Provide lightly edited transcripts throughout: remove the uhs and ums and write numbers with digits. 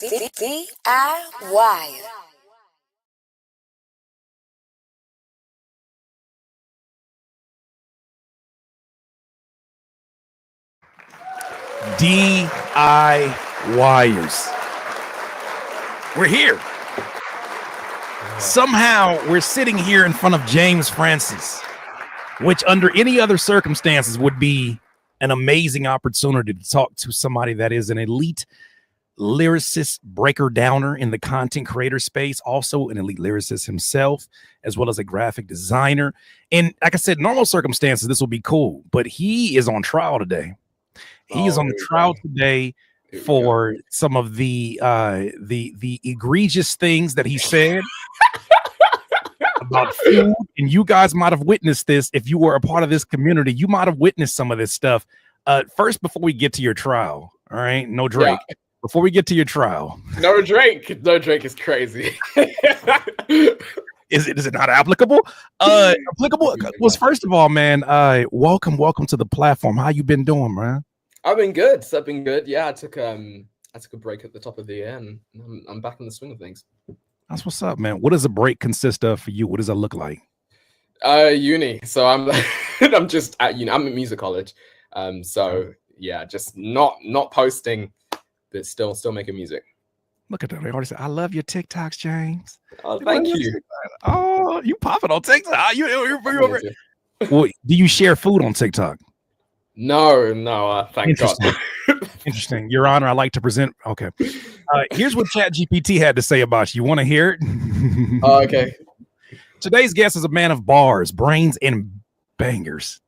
DIY. DIYers. We're here. Somehow we're sitting here in front of James Francis, which under any other circumstances would be an amazing opportunity to talk to somebody that is an elite lyricist, breaker downer in the content creator space, also an elite lyricist himself, as well as a graphic designer. And like I said, normal circumstances, this will be cool, but he is on trial today. He is on the trial today for some of the egregious things that he said about food. And you guys might have witnessed this. If you were a part of this community, you might have witnessed some of this stuff. First, before we get to your trial, all right, no Drake. Yeah. Before we get to your trial, no Drake is crazy. Is it not applicable? Applicable was, first of all, man. Welcome to the platform. How you been doing, man? I've been good. Yeah, I took a break at the top of the year, and I'm back in the swing of things. That's what's up, man. What does a break consist of for you? What does that look like? Uni. So I'm I'm just at uni. I'm at music college. So yeah, just not posting, but still making music. Look at that. They already said, I love your TikToks, James. Oh, thank you. Oh, you popping on TikTok. Well, do you share food on TikTok? No, thank God. Interesting. Your Honor, I like to present. Okay. Here's what ChatGPT had to say about you. You want to hear it? Oh, okay. Today's guest is a man of bars, brains, and bangers.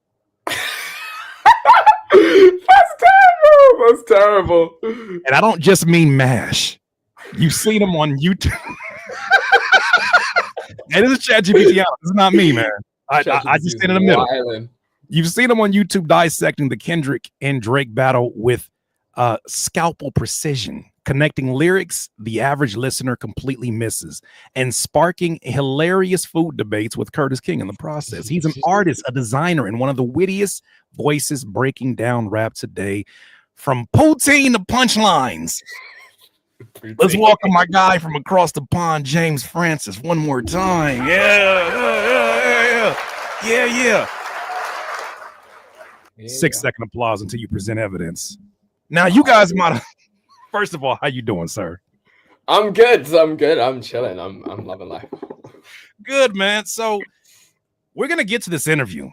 That's terrible. And I don't just mean MASH. You've seen him on YouTube. And this is ChatGPT. This is not me, man. I just stand in the middle. Island. You've seen him on YouTube dissecting the Kendrick and Drake battle with scalpel precision, connecting lyrics the average listener completely misses, and sparking hilarious food debates with Curtis King in the process. He's an artist, a designer, and one of the wittiest voices breaking down rap today. From poutine to punchlines. Let's welcome my guy from across the pond, James Francis, one more time. Yeah. 6-second applause until you present evidence. Now, you guys might have. First of all, how you doing, sir? I'm good. I'm chilling. I'm loving life. Good, man. So we're gonna get to this interview,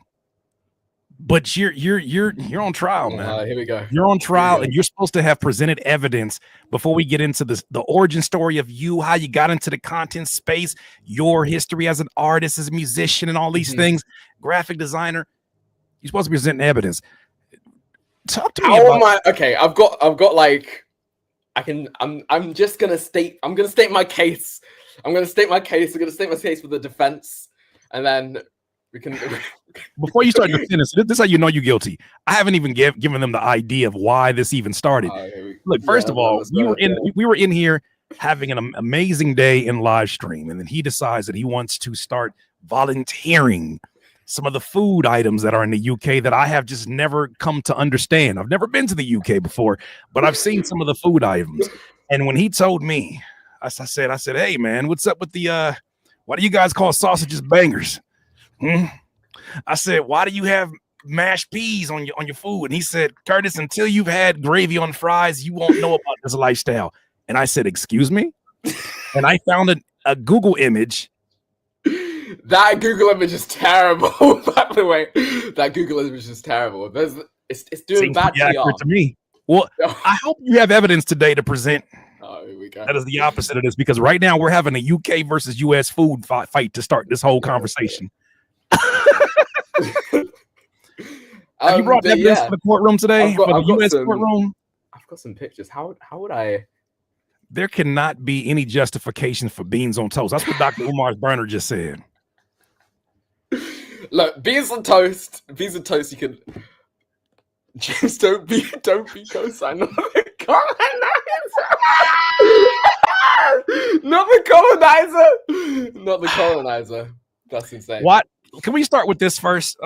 but you're on trial, man. Here we go. You're on trial, and you're supposed to have presented evidence before we get into the origin story of you, how you got into the content space, your history as an artist, as a musician, and all these things. Graphic designer. You're supposed to present evidence. Talk to me about. Okay, I've got like, I'm just gonna state. I'm gonna state my case. I'm gonna state my case for the defense, and then we can. Before you start defending, this is how you know you're guilty. I haven't even given them the idea of why this even started. Look, first of all, we were in here having an amazing day in live stream, and then he decides that he wants to start volunteering some of the food items that are in the UK that I have just never come to understand. I've never been to the UK before, but I've seen some of the food items. And when he told me, I said, hey man, what's up with the why do you guys call sausages bangers? I said, why do you have mashed peas on your food? And he said, Curtis, until you've had gravy on fries, you won't know about this lifestyle. And I said, excuse me? And I found a Google image. That Google image is terrible, by the way. That Google image is terrible. It's doing bad PR to me. Well, I hope you have evidence today to present. Oh, here we go. That is the opposite of this, because right now we're having a UK versus US food fight to start this whole conversation. Have you brought evidence to the courtroom today? For the US courtroom? I've got some pictures. How would I? There cannot be any justification for beans on toast. That's what Dr. Umar's burner just said. Look, beans on toast. You can. Just don't be co-sign. Not the colonizer. That's insane. What? Can we start with this first?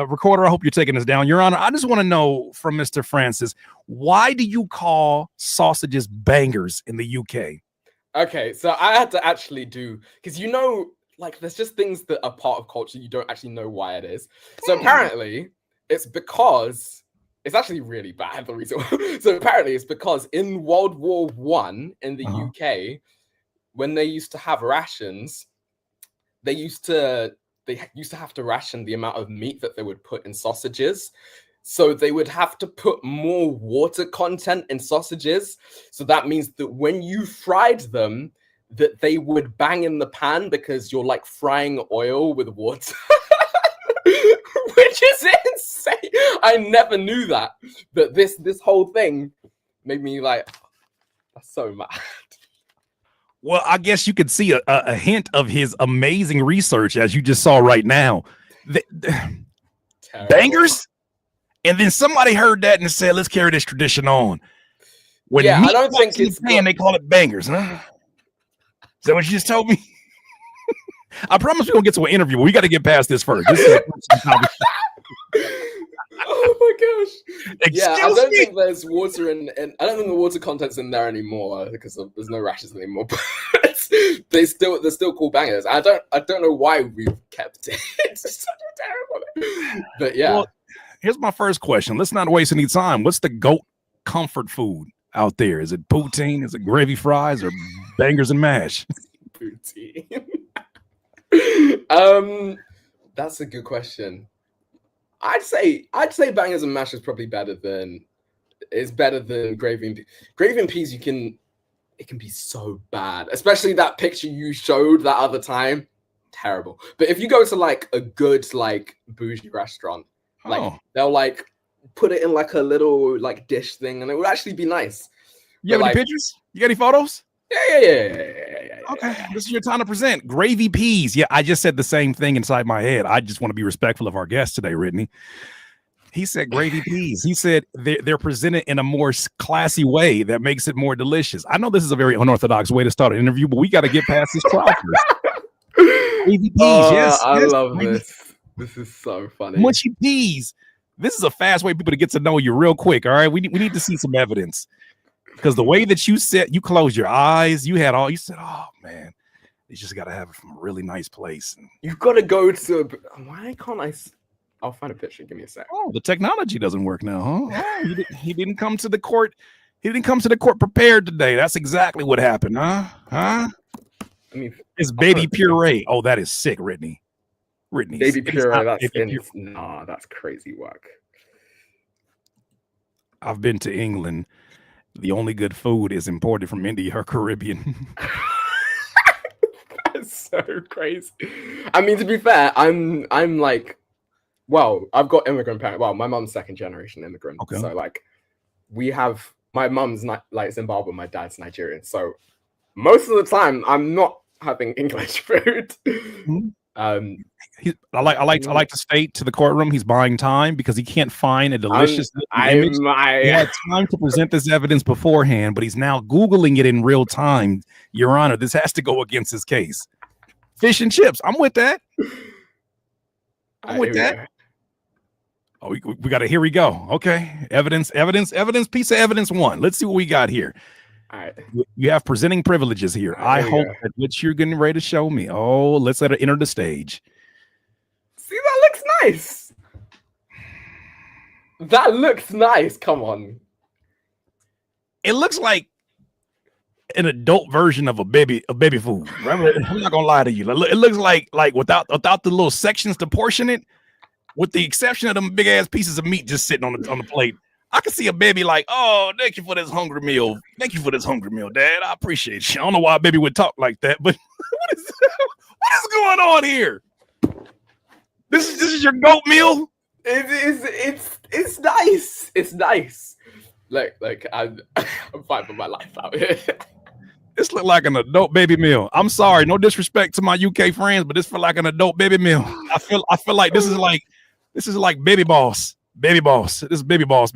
recorder, I hope you're taking this down. Your Honor, I just want to know from Mr. Francis, why do you call sausages bangers in the UK? Okay, so I had to actually do, because like there's just things that are part of culture you don't actually know why it is. So apparently it's because it's actually really bad, the reason. So apparently it's because in World War I in the UK, when they used to have rations, they used to have to ration the amount of meat that they would put in sausages. So they would have to put more water content in sausages. So that means that when you fried them, that they would bang in the pan because you're like frying oil with water. Which is insane. I never knew that. But this whole thing made me like, that's so mad. Well, I guess you could see a hint of his amazing research as you just saw right now. Bangers? And then somebody heard that and said, let's carry this tradition on. When I don't think it's they call it bangers, huh? Is that what you just told me? I promise we won't get to an interview, but we got to get past this first. This is oh my gosh. Excuse I don't me? think there's water in I don't think the water content's in there anymore because there's no rashes anymore. But they're still called bangers. I don't know why we've kept it. It's just such a terrible. But yeah. Well, here's my first question. Let's not waste any time. What's the GOAT comfort food out there? Is it poutine? Is it gravy fries or bangers and mash? Poutine. That's a good question. I'd say bangers and mash is probably better than gravy and peas. Gravy and peas, it can be so bad, especially that picture you showed that other time. Terrible. But if you go to like a good like bougie restaurant, like they'll like put it in like a little like dish thing, and it would actually be nice. You have any pictures? You got any photos? Yeah. Okay, this is your time to present gravy peas. Yeah, I just said the same thing inside my head. I just want to be respectful of our guest today, Brittany. He said gravy peas. He said they're presented in a more classy way that makes it more delicious. I know this is a very unorthodox way to start an interview, but we got to get past this trial first. Gravy peas, yes. I love this. This is so funny. Mushy peas. This is a fast way for people to get to know you real quick. All right, we need to see some evidence. Because the way that you closed your eyes, you said, oh man, you just got to have it from a really nice place. And you've got to go to, why can't I'll find a picture. Give me a sec. Oh, the technology doesn't work now, huh? Oh, he didn't come to the court. He didn't come to the court prepared today. That's exactly what happened, huh? I mean, it's baby puree. Oh, that is sick, Brittany. Baby puree, that's crazy work. I've been to England. The only good food is imported from India or Caribbean. That's so crazy. I mean, to be fair, I'm like, well, I've got immigrant parents. Well, my mom's second generation immigrant. Okay. So like, my mom's not like Zimbabwe, my dad's Nigerian. So most of the time, I'm not having English food. Mm-hmm. I like to state to the courtroom he's buying time because he can't find a delicious image. He had time to present this evidence beforehand, but he's now Googling it in real time. Your Honor, this has to go against his case. Fish and chips. I'm with that. Oh, we got it. Here we go. Okay. Evidence. Piece of evidence one. Let's see what we got here. All right. You have presenting privileges here. I hope that what you're getting ready to show me. Oh, let's let her enter the stage. See, that looks nice. That looks nice. Come on. It looks like an adult version of a baby food. Right? I'm not gonna lie to you. It looks like without the little sections to portion it, with the exception of them big ass pieces of meat just sitting on the plate. I can see a baby like, oh, thank you for this hungry meal. Thank you for this hungry meal, Dad. I appreciate you. I don't know why a baby would talk like that, but what is going on here? This is your goat meal? It's nice. It's nice. Like I'm fighting my life out here. This look like an adult baby meal. I'm sorry, no disrespect to my UK friends, but this feel like an adult baby meal. I feel like this is like baby boss. Baby boss. This is baby boss.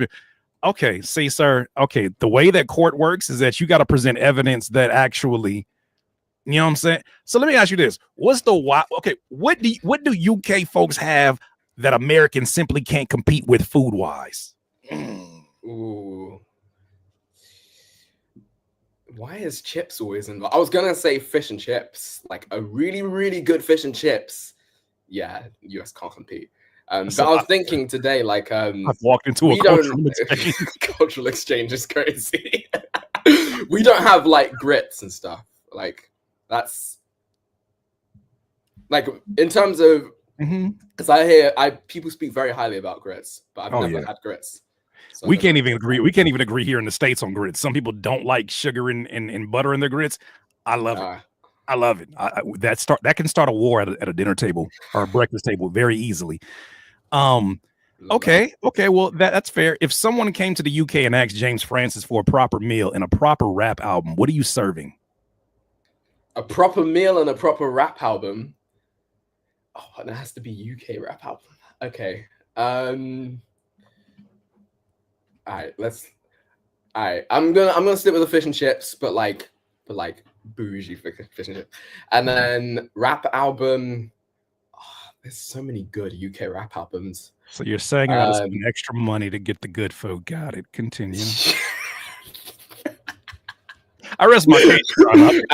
Okay, see, sir. Okay, the way that court works is that you got to present evidence that actually, you know what I'm saying? So let me ask you this: what do UK folks have that Americans simply can't compete with food-wise? Ooh. Why is chips always involved? I was gonna say fish and chips, like a really, really good fish and chips. Yeah, US can't compete. But I was thinking today, like, I've walked into a cultural exchange. Cultural exchange is crazy. We don't have like grits and stuff. Like, that's like in terms of, because people speak very highly about grits, but I've never had grits. So we can't even agree. We can't even agree here in the States on grits. Some people don't like sugar and butter in their grits. I love it. I love it. That can start a war at a dinner table or a breakfast table very easily. Okay. Well, that's fair. If someone came to the UK and asked James Francis for a proper meal and a proper rap album, what are you serving? A proper meal and a proper rap album. Oh, and it has to be UK rap album. Okay. All right. I'm gonna stick with the fish and chips, but like bougie fish and chips. And then rap album. Oh, there's so many good UK rap albums. So you're saying I gotta spend extra money to get the good food. Got it. Continue. I rest my case. Wait.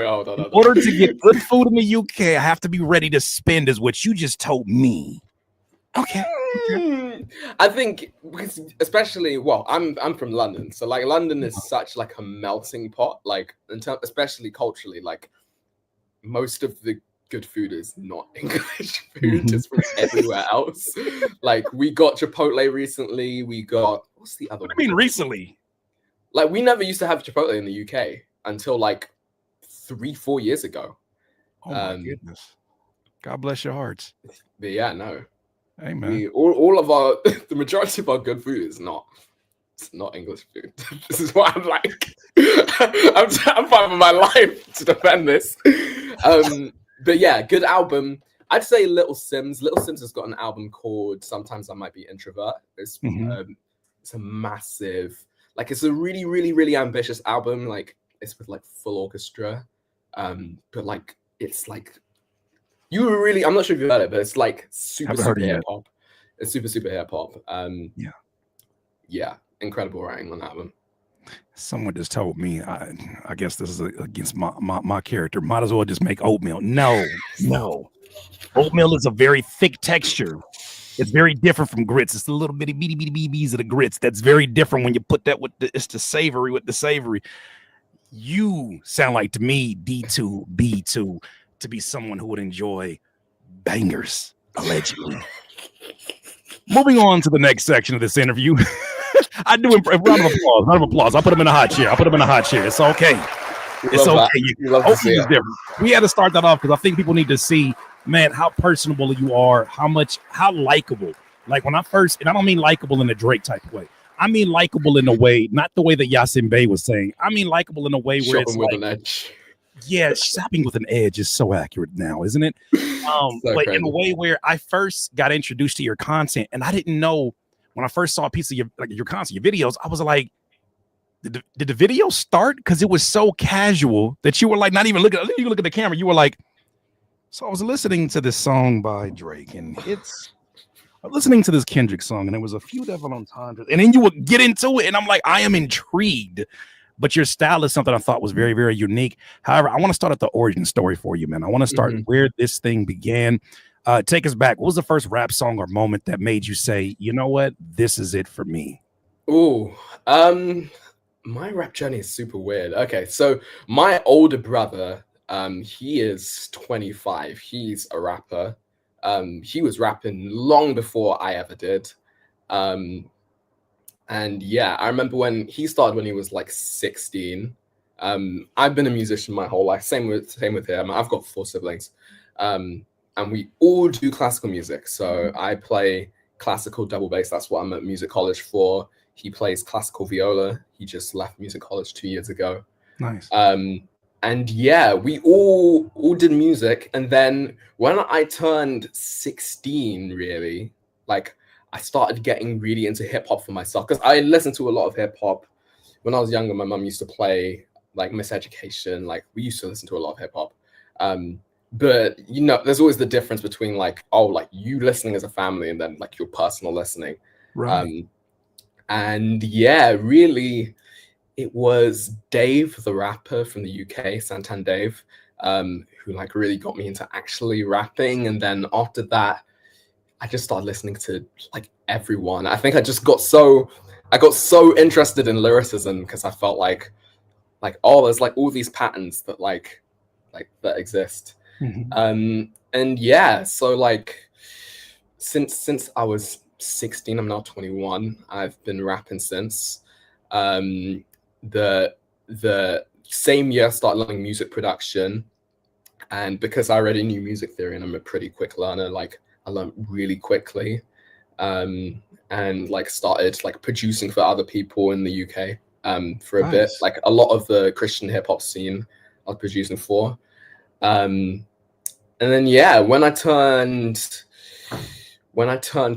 Hold on. In order to get good food in the UK, I have to be ready to spend, is what you just told me. Okay. I think, because especially, I'm from London, so like London is such like a melting pot, like especially culturally, like most of the good food is not English food, it's from everywhere else. Like we got Chipotle recently, we got, what's the other one? What do you mean recently? Like we never used to have Chipotle in the UK until like 3-4 years ago. Oh my goodness. God bless your hearts. But yeah, no. Hey man. All of our the majority of our good food is not English food. This is what I'm like. I'm fighting my life to defend this. But yeah, good album. I'd say Little Sims. Little Sims has got an album called Sometimes I Might Be Introvert. It's a massive, like it's a really, really, really ambitious album. Like it's with like full orchestra. But like it's like I'm not sure if you've heard it, but it's like super hip hop. It's super hip hop. Yeah, incredible writing on that album. Someone just told me, I guess this is against my character. Might as well just make oatmeal. No. Oatmeal is a very thick texture. It's very different from grits. It's the little bitty bees of the grits. That's very different when you put that it's the savory with the savory. You sound like to me, D2, B2, to be someone who would enjoy bangers, allegedly. Moving on to the next section of this interview. I do round of applause. I'll put him in a hot chair. It's okay. It's okay. We had to start that off because I think people need to see, man, how personable you are, how likable. Like when I first, and I don't mean likable in a Drake type of way. I mean likable in a way, not the way that Yasin Bey was saying. I mean likable in a way where it's with like, an edge. Yeah, shopping with an edge is so accurate now, isn't it? But crazy. In a way where I first got introduced to your content, and I didn't know when I first saw a piece of your content, your videos, I was like, did the video start? Because it was so casual that you were like, not even looking. You look at the camera, you were like, so I was listening to this song by Drake, and I'm listening to this Kendrick song, and there was a few Devil Entendres, and then you would get into it, and I'm like, I am intrigued. But your style is something I thought was very, very unique. However, I want to start at the origin story for you, man. I want to start where this thing began. Take us back. What was the first rap song or moment that made you say, you know what, this is it for me? My rap journey is super weird. Okay, so my older brother, he is 25. He's a rapper. He was rapping long before I ever did. And yeah, I remember when he started when he was like 16. I've been a musician my whole life. Same with him. I've got 4 siblings. And we all do classical music. So I play classical double bass. That's what I'm at music college for. He plays classical viola. He just left music college 2 years ago. Nice. And yeah, we all did music. And then when I turned 16, really, like I started getting really into hip hop for myself because I listened to a lot of hip hop. When I was younger, my mum used to play like Miseducation. Like we used to listen to a lot of hip hop. but you know, there's always the difference between like, oh, like you listening as a family and then like your personal listening. Right. And yeah, really, it was Dave, the rapper from the UK, Santan Dave, who like really got me into actually rapping. And then after that, I just started listening to like everyone. I think I got so interested in lyricism because I felt like oh, there's like all these patterns that like that exist. Mm-hmm. And yeah, so like since I was 16, I'm now 21. I've been rapping since. The same year I started learning music production, and because I already knew music theory and I'm a pretty quick learner, like I learned really quickly, and like started like producing for other people in the UK for a bit, like a lot of the Christian hip hop scene I was producing for. And then yeah, when I turned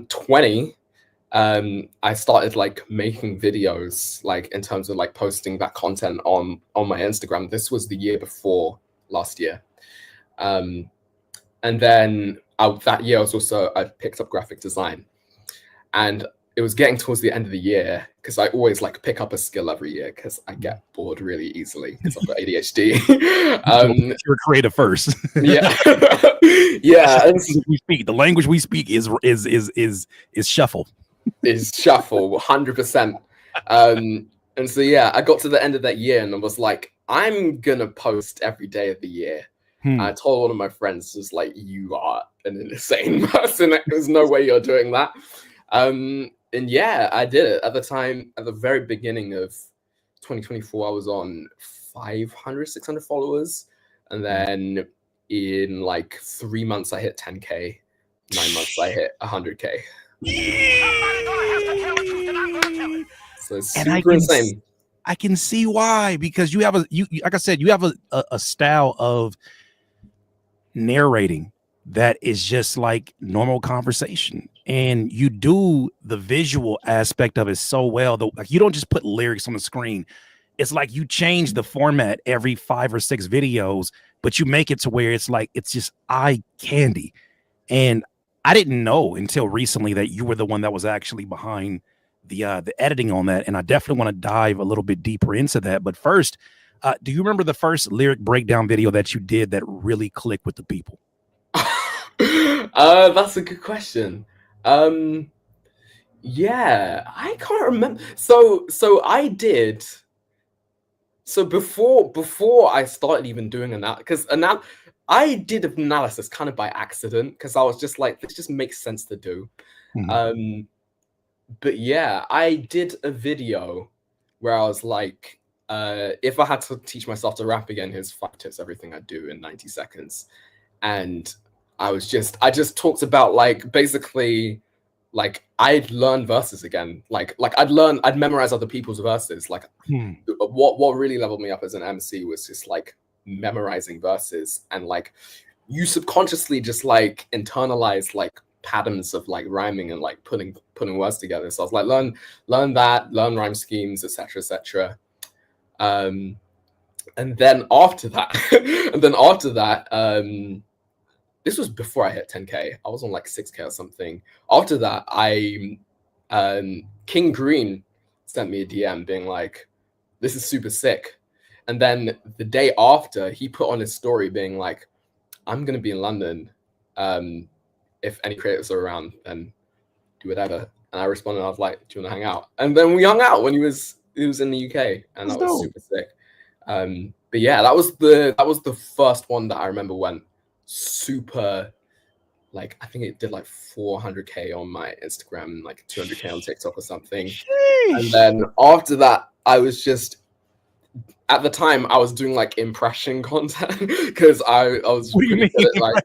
20, I started like making videos, like in terms of like posting that content on my Instagram. This was the year before last year. And then that year I picked up graphic design, and it was getting towards the end of the year because I always like pick up a skill every year because I get bored really easily because I've got ADHD. You're creative first. Yeah. Yeah. And we speak. The language we speak is shuffle. Is shuffle 100%. And so yeah, I got to the end of that year and I was like, I'm gonna post every day of the year. I told one of my friends, just like, you are an insane person. There's no way you're doing that. And yeah, I did it. At the time, at the very beginning of 2024, I was on 500, 600 followers. And then in like 3 months, I hit 10K. 9 months, I hit 100K. So it's super insane. I can see why, because you have like I said, you have a style of narrating that is just like normal conversation, and you do the visual aspect of it so well. Like you don't just put lyrics on the screen. It's like you change the format every 5 or 6 videos, but you make it to where it's like it's just eye candy. And I didn't know until recently that you were the one that was actually behind the editing on that, and I definitely want to dive a little bit deeper into that. But first, do you remember the first lyric breakdown video that you did that really clicked with the people? That's a good question. Yeah, I can't remember. So I did. So before I started even doing because I did analysis kind of by accident because I was just like, this just makes sense to do. But yeah, I did a video where I was like, if I had to teach myself to rap again, here's 5 tips, everything I do in 90 seconds. And I just talked about like basically like I'd learn verses again. Like I'd memorize other people's verses. Like what really leveled me up as an MC was just like memorizing verses, and like you subconsciously just like internalize like patterns of like rhyming and like putting words together. So I was like, learn rhyme schemes, etc. And then after that, this was before I hit 10K. I was on like 6K or something. After that, King Green sent me a DM being like, this is super sick. And then the day after, he put on his story being like, I'm going to be in London. If any creators are around, then do whatever. And I responded, I was like, do you want to hang out? And then we hung out when he was in the UK, and that was super sick. But yeah, that was the first one that I remember went super, like I think it did like 400K on my Instagram and like 200K on TikTok or something. Sheesh. And then after that, I was just, at the time I was doing like impression content because I was really good at, like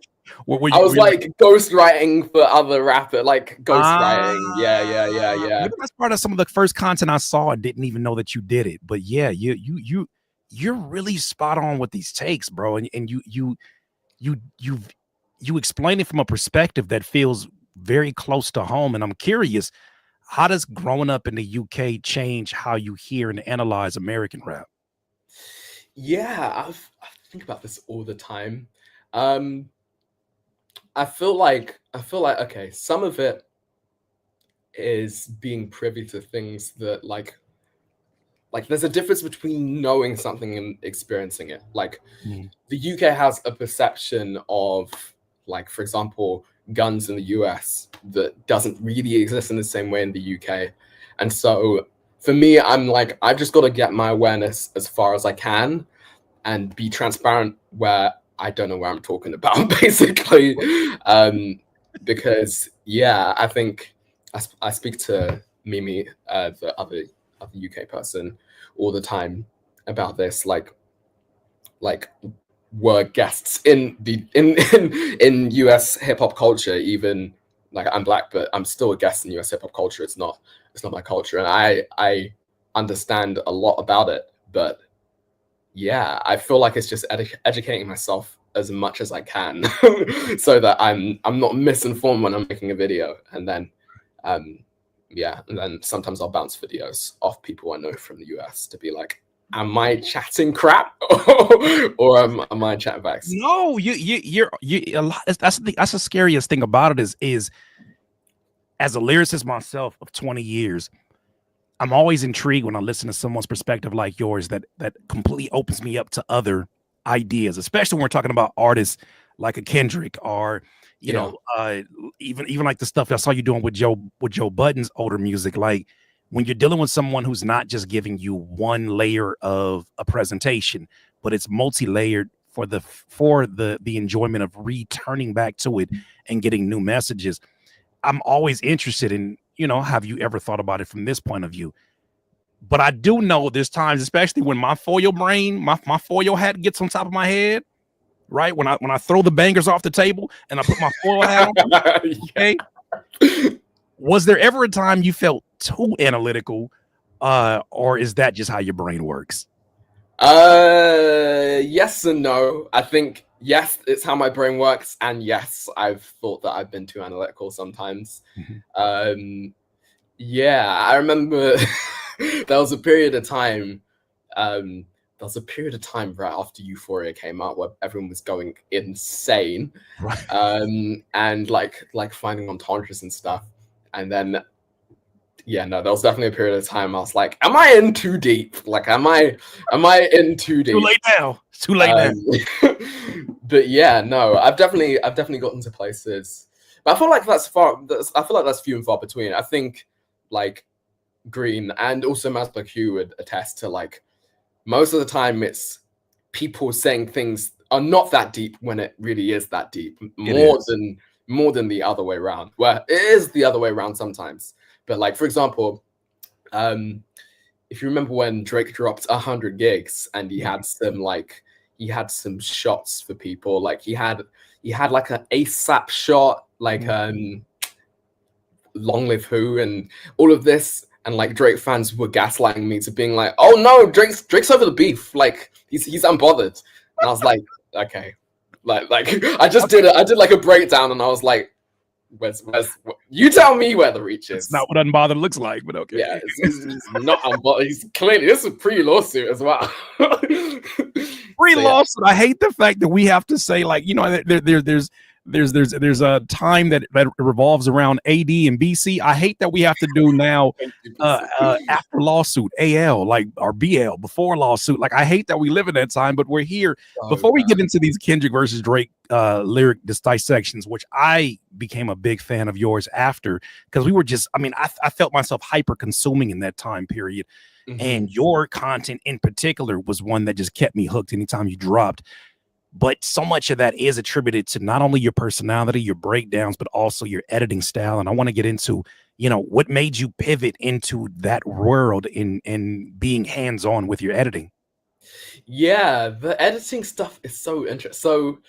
I was like ghostwriting for other rappers, like ghostwriting. Yeah. Maybe that's part of some of the first content I saw. I didn't even know that you did it, but yeah, you're really spot on with these takes, bro. And you explain it from a perspective that feels very close to home. And I'm curious, how does growing up in the UK change how you hear and analyze American rap? Yeah, I think about this all the time. I feel like okay, some of it is being privy to things that like there's a difference between knowing something and experiencing it. Like the UK has a perception of, like, for example, guns in the US that doesn't really exist in the same way in the UK. And so for me, I'm like, I've just got to get my awareness as far as I can and be transparent where I don't know where I'm talking about, basically. Because yeah, I think I speak to Mimi, the other UK person, all the time about this. Like were guests in the in US hip hop culture. Even like, I'm Black, but I'm still a guest in US hip hop culture. It's not my culture, and I understand a lot about it. But yeah, I feel like it's just educating myself as much as I can, so that I'm not misinformed when I'm making a video. And then yeah, and then sometimes I'll bounce videos off people I know from the US to be like, am I chatting crap or am I chatting facts? No, you're a lot. That's the scariest thing about it is as a lyricist myself of 20 years, I'm always intrigued when I listen to someone's perspective like yours that completely opens me up to other ideas, especially when we're talking about artists like a Kendrick or you know, even like the stuff I saw you doing with Joe Budden's older music. Like when you're dealing with someone who's not just giving you one layer of a presentation, but it's multi-layered for the enjoyment of returning back to it and getting new messages. I'm always interested in, you know, have you ever thought about it from this point of view? But I do know there's times, especially when my foil brain, my foil hat gets on top of my head, right? When I throw the bangers off the table and I put my foil hat on, okay? Was there ever a time you felt too analytical, or is that just how your brain works? Yes and no. I think yes, it's how my brain works, and yes, I've thought that I've been too analytical sometimes. Yeah, I remember there was a period of time right after Euphoria came out where everyone was going insane, right? And like finding entendres and stuff. And then yeah, no, there was definitely a period of time I was like, am I in too deep? Like, am I in too deep? Too late now. It's too late now. But yeah, no, I've definitely gotten to places. But I feel like that's few and far between. I think like Green and also Masper Q would attest to, like, most of the time it's people saying things are not that deep when it really is that deep. More than the other way around. Well, it is the other way around sometimes. But like, for example, if you remember when Drake dropped 100 gigs and he had some shots for people, like he had like an ASAP shot, like Long Live Who and all of this, and like Drake fans were gaslighting me to being like, oh no, Drake's over the beef, like he's unbothered. And I was like, okay, like I did like a breakdown, and I was like, where's you tell me where the reach is. It's not what unbothered looks like, but okay. Yeah, it's not unbothered. He's clearly, this is pre-lawsuit as well. Pre-lawsuit. I hate the fact that we have to say, like, you know, there's a time that revolves around AD and BC. I hate that we have to do now after lawsuit, AL, like, or BL, before lawsuit. Like, I hate that we live in that time, but we're here. Before we get into these Kendrick versus Drake lyric dissections, which I became a big fan of yours after, because we were just, I mean, I felt myself hyper consuming in that time period. And your content in particular was one that just kept me hooked anytime you dropped. But so much of that is attributed to not only your personality, your breakdowns, but also your editing style. And I want to get into, you know, what made you pivot into that world in being hands-on with your editing. Yeah, the editing stuff is so interesting. So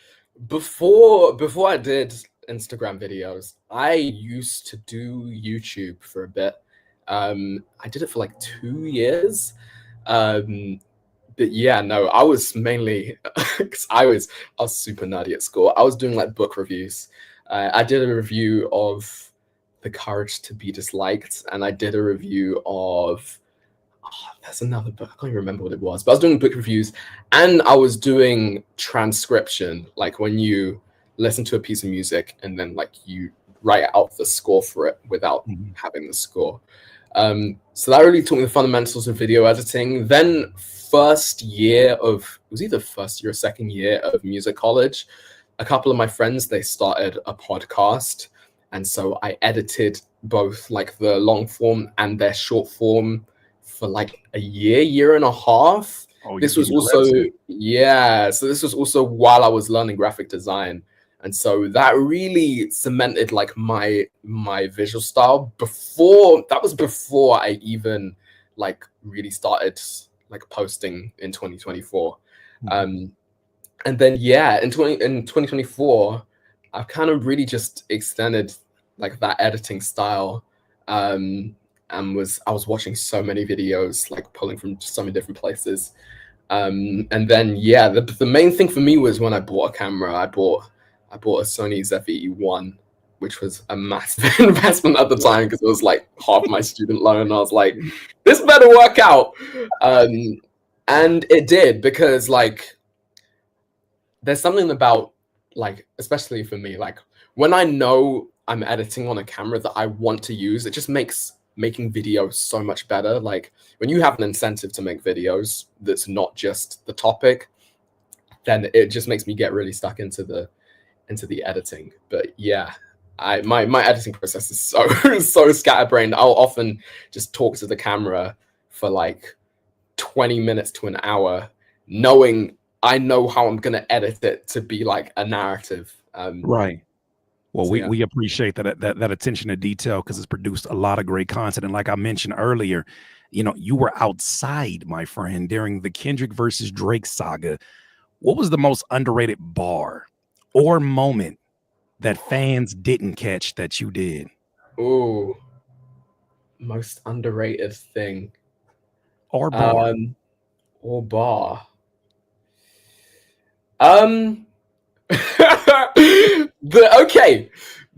before I did Instagram videos, I used to do YouTube for a bit. I did it for like 2 years. But yeah, no, I was mainly because I was super nerdy at school. I was doing like book reviews. I did a review of The Courage to Be Disliked, and I did a review of, oh, There's another book. I can't even remember what it was, but I was doing book reviews and I was doing transcription, like when you listen to a piece of music and then like you write out the score for it without having the score. So that really taught me the fundamentals of video editing. Then it was either first year or second year of music college, a couple of my friends, they started a podcast. And so I edited both like the long form and their short form for like a year and a half. This was also, so this was also while I was learning graphic design. And so that really cemented like my visual style before I even like really started like posting in 2024. And then in 2024, I've kind of really just extended like that editing style. And I was watching so many videos, like pulling from so many different places. And then the main thing for me was when I bought a camera. I bought a Sony ZV-E1, which was a massive investment at the time because it was like half my student loan. I was like, this better work out. And it did, because like there's something about like, especially for me, like when I know I'm editing on a camera that I want to use, it just makes making videos so much better. Like when you have an incentive to make videos that's not just the topic, then it just makes me get really stuck into the editing. But yeah, my editing process is so scatterbrained. I'll often just talk to the camera for like 20 minutes to an hour, knowing I know how I'm gonna edit it to be like a narrative. Right. Well, we appreciate that attention to detail, because it's produced a lot of great content. And like I mentioned earlier, you know, you were outside, my friend, during the Kendrick versus Drake saga. What was the most underrated bar or moment that fans didn't catch that you did? Ooh, most underrated thing. Or bar.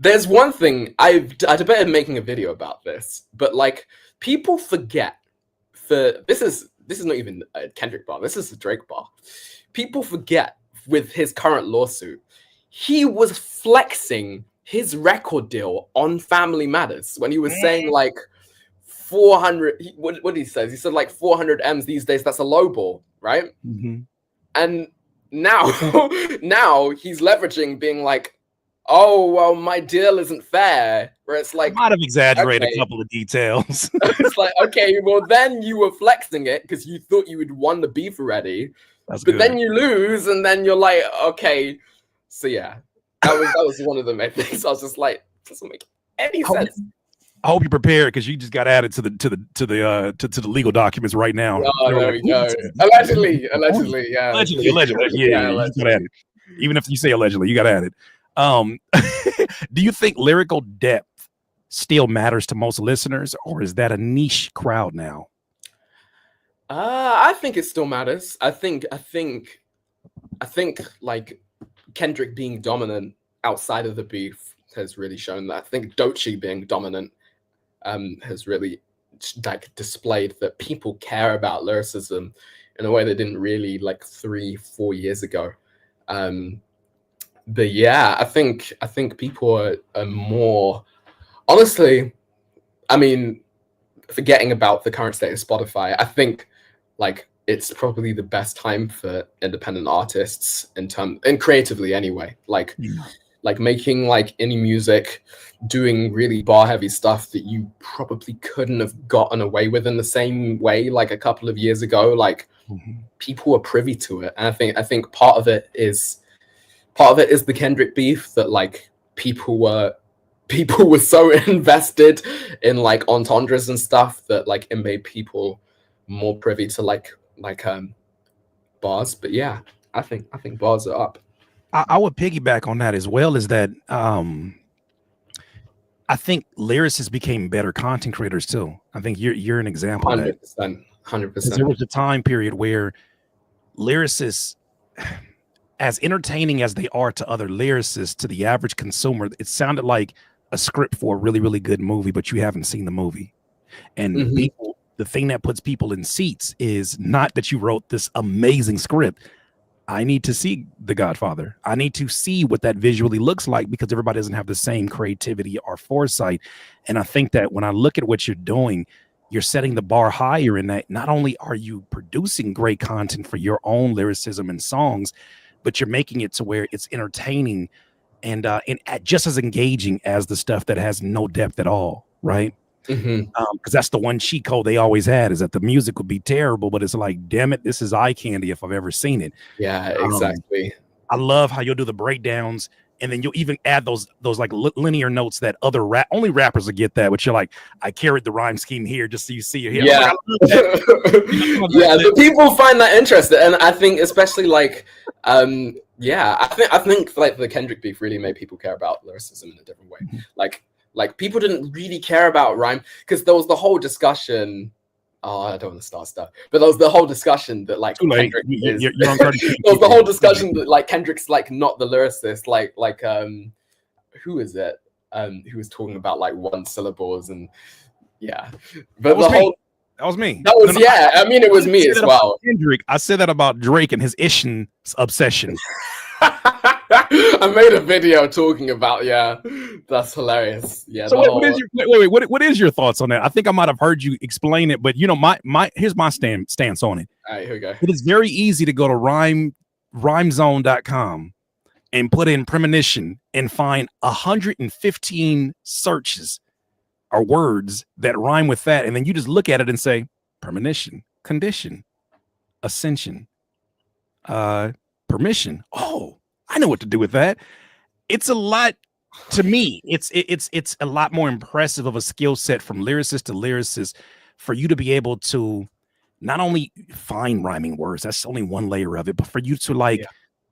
There's one thing I debated making a video about this, but like people forget. This is not even a Kendrick bar. This is a Drake bar. People forget with his current lawsuit, he was flexing his record deal on Family Matters when he was saying like 400. What did he say? He said like 400 M's these days. That's a low ball, right? And now he's leveraging, being like, oh well, my deal isn't fair. Where it's like, I might have exaggerated a couple of details. It's like, okay, well then you were flexing it because you thought you had won the beef already. But then you lose, and then you're like, okay. So yeah, that was one of the main things. I was just like, doesn't make any sense. I hope you're prepared, because you just got added to the legal documents right now. Oh, there we go. Allegedly, yeah. Allegedly, yeah. You got added. Even if you say allegedly, you got added. Do you think lyrical depth still matters to most listeners, or is that a niche crowd now? I think it still matters. I think like Kendrick being dominant outside of the beef has really shown that. I think Doechii being dominant has really like displayed that people care about lyricism in a way they didn't really like 3-4 years ago. But yeah, I think people are more, honestly, I mean, forgetting about the current state of Spotify, I think like it's probably the best time for independent artists and creatively anyway, like making like indie music, doing really bar heavy stuff that you probably couldn't have gotten away with in the same way like a couple of years ago. Like people are privy to it, and I think part of it is the Kendrick beef, that like people were so invested in like entendres and stuff that like it made people more privy to like bars. But yeah, I think bars are up. I would piggyback on that as well, is that I think lyricists became better content creators too. I think you're an example 100%, of that. 100%. There was a time period where lyricists, as entertaining as they are to other lyricists, to the average consumer, it sounded like a script for a really, really good movie, but you haven't seen the movie. And the thing that puts people in seats is not that you wrote this amazing script. I need to see The Godfather. I need to see what that visually looks like, because everybody doesn't have the same creativity or foresight. And I think that when I look at what you're doing, you're setting the bar higher in that not only are you producing great content for your own lyricism and songs, but you're making it to where it's entertaining and just as engaging as the stuff that has no depth at all, right? Because that's the one cheat code they always had, is that the music would be terrible, but it's like, damn it, this is eye candy if I've ever seen it. Yeah, exactly. I love how you'll do the breakdowns, and then you'll even add those like linear notes that only rappers will get that, which you're like, I carried the rhyme scheme here just so you see it here. Yeah. Yeah, the people find that interesting, and I think especially like yeah, I think like the Kendrick beef really made people care about lyricism in a different way. Like people didn't really care about rhyme, because there was the whole discussion. Oh, I don't want to start stuff, but there was the whole discussion that like Kendrick is. There was the whole discussion that like Kendrick's like not the lyricist, like who is it? Who was talking about like one syllables and yeah, but that was me. That was yeah. I mean, it was me as well. Kendrick. I said that about Drake and his ition obsession. I made a video talking about that's hilarious. Yeah. So what is your thoughts on that? I think I might have heard you explain it, but you know, here's my stance on it. All right, here we go. It is very easy to go to rhymezone.com and put in premonition and find 115 searches or words that rhyme with that, and then you just look at it and say premonition, condition, ascension, permission. Oh, I know what to do with that. It's a lot to me. It's a lot more impressive of a skill set from lyricist to lyricist for you to be able to not only find rhyming words, that's only one layer of it, but for you to like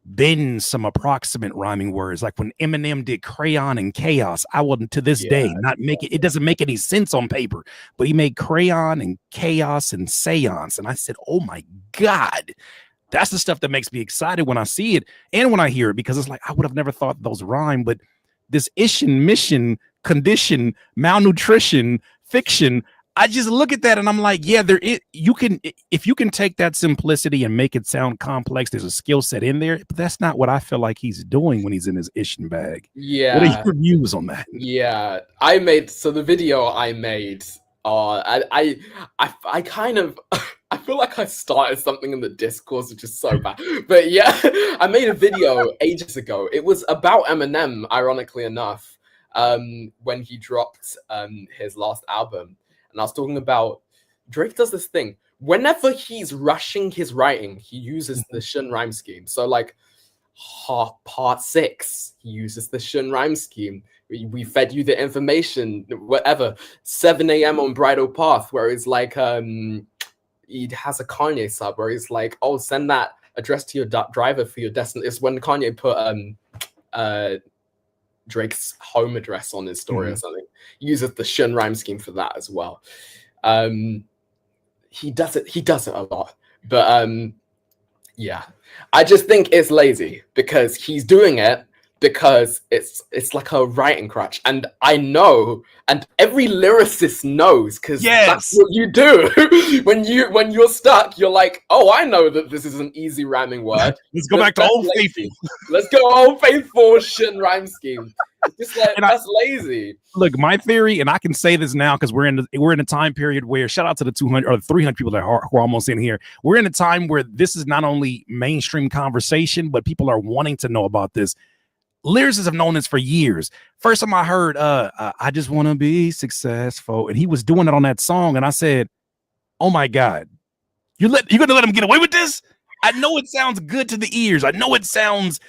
bend some approximate rhyming words. Like when Eminem did crayon and chaos, I wouldn't to this day not make it. It doesn't make any sense on paper, but he made crayon and chaos and seance. And I said, oh my God. That's the stuff that makes me excited when I see it and when I hear it, because it's like, I would have never thought those rhyme, but this ition, mission, condition, malnutrition, fiction, I just look at that and I'm like, yeah, if you can take that simplicity and make it sound complex, there's a skill set in there, but that's not what I feel like he's doing when he's in his ition bag. Yeah. What are your views on that? Yeah, the video I made, I kind of, I feel like I started something in the discourse, which is so bad. But yeah, I made a video ages ago. It was about Eminem, ironically enough, when he dropped his last album. And I was talking about Drake does this thing. Whenever he's rushing his writing, he uses the Shun rhyme scheme. So like part 6, he uses the Shun rhyme scheme. We fed you the information, whatever. 7 a.m. on Bridal Path, where it's like he has a Kanye sub where he's like, oh, send that address to your driver for your destination. It's when Kanye put Drake's home address on his story or something. He uses the Shun rhyme scheme for that as well. He does it a lot. But yeah, I just think it's lazy because he's doing it because it's like a writing crutch, and I know, and every lyricist knows, because that's what you do. when you're stuck, you're like, oh, I know that this is an easy rhyming word. Let's go back to Old Faithful. Let's go Old Faithful Shun rhyme scheme. It's just like, that's lazy. Look, my theory, and I can say this now because we're in a time period where, shout out to the 200 or 300 people that are almost in here. We're in a time where this is not only mainstream conversation, but people are wanting to know about this. Lyricists have known this for years. First time I heard, I just want to be successful, and he was doing it on that song, and I said, oh my God, you're gonna let him get away with this? I know it sounds good to the ears. I know it sounds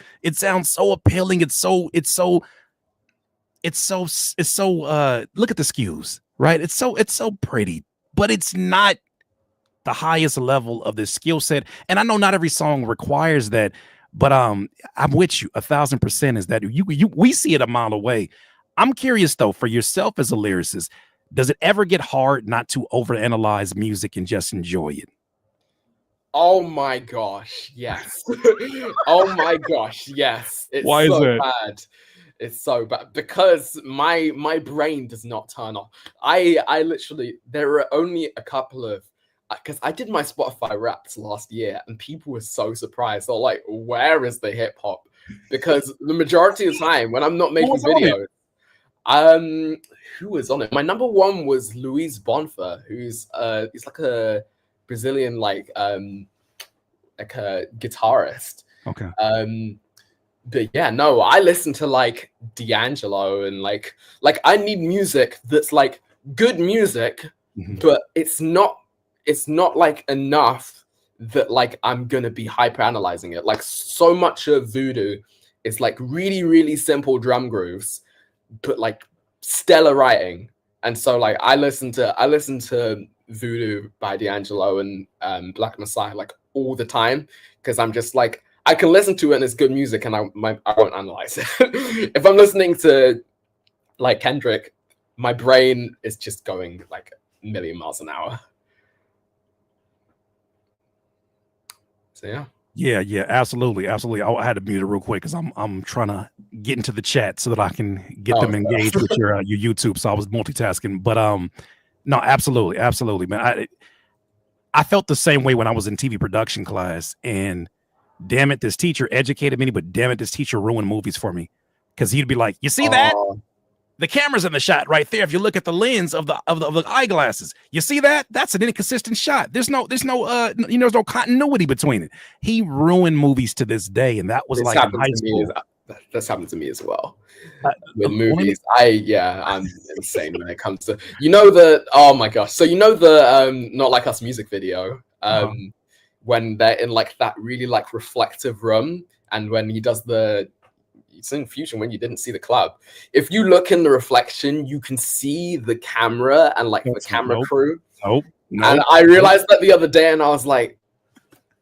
so appealing. It's so look at the skews, right? It's so pretty, but it's not the highest level of this skill set. And I know not every song requires that, but I'm with you 1,000% is that we see it a mile away. I'm curious though, for yourself as a lyricist, does it ever get hard not to overanalyze music and just enjoy it? Oh my gosh, yes. Oh my gosh, yes. It's Why is so that? bad. It's so bad because my brain does not turn off. I literally, there are only a couple of, because I did my Spotify Wrapped last year and people were so surprised. They're like, where is the hip hop? Because the majority of the time when I'm not making videos, who was on it? My number one was Luis Bonfa, who's he's like a Brazilian like a guitarist. Okay. But yeah, no, I listen to like D'Angelo and like I need music that's like good music, but it's not like enough that like I'm gonna be hyper analyzing it. Like so much of Voodoo is like really, really simple drum grooves, but like stellar writing. And so like I listen to Voodoo by D'Angelo and Black Messiah like all the time because I'm just like, I can listen to it and it's good music and I won't analyze it. If I'm listening to like Kendrick, my brain is just going like a million miles an hour. So yeah, absolutely. I had to mute it real quick because I'm trying to get into the chat so that I can get them engaged with your YouTube. So I was multitasking, but no, absolutely, man. I felt the same way when I was in TV production class, and damn it, this teacher educated me, but damn it, this teacher ruined movies for me. Because he'd be like, you see that? The camera's in the shot right there. If you look at the lens of the eyeglasses, you see that? That's an inconsistent shot. There's no continuity between it. He ruined movies to this day, and that was like in high school. That's happened to me as well. With movies, I'm insane when it comes to oh my gosh. So the Not Like Us music video. When they're in like that really like reflective room, and when he does it's in Fusion when you didn't see the club. If you look in the reflection, you can see the camera and like the camera crew. Nope. And I realized that the other day, and I was like,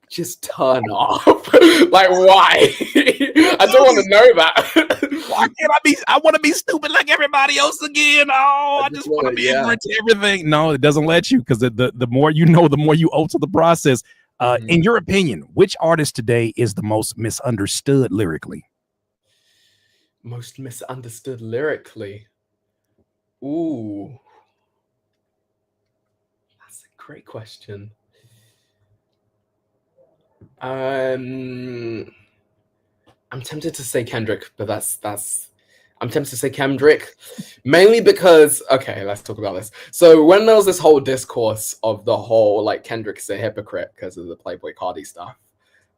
just turn off. Like, why? I don't want to know that. Why can't I be? I want to be stupid like everybody else again. Oh, I just want to be ignorant to everything. No, it doesn't let you, because the more you know, the more you owe to the process. In your opinion, which artist today is the most misunderstood lyrically? Most misunderstood lyrically? Ooh. That's a great question. I'm tempted to say Kendrick, but I'm tempted to say Kendrick, mainly because, okay, let's talk about this. So when there was this whole discourse of the whole, like, Kendrick's a hypocrite because of the Playboi Carti stuff,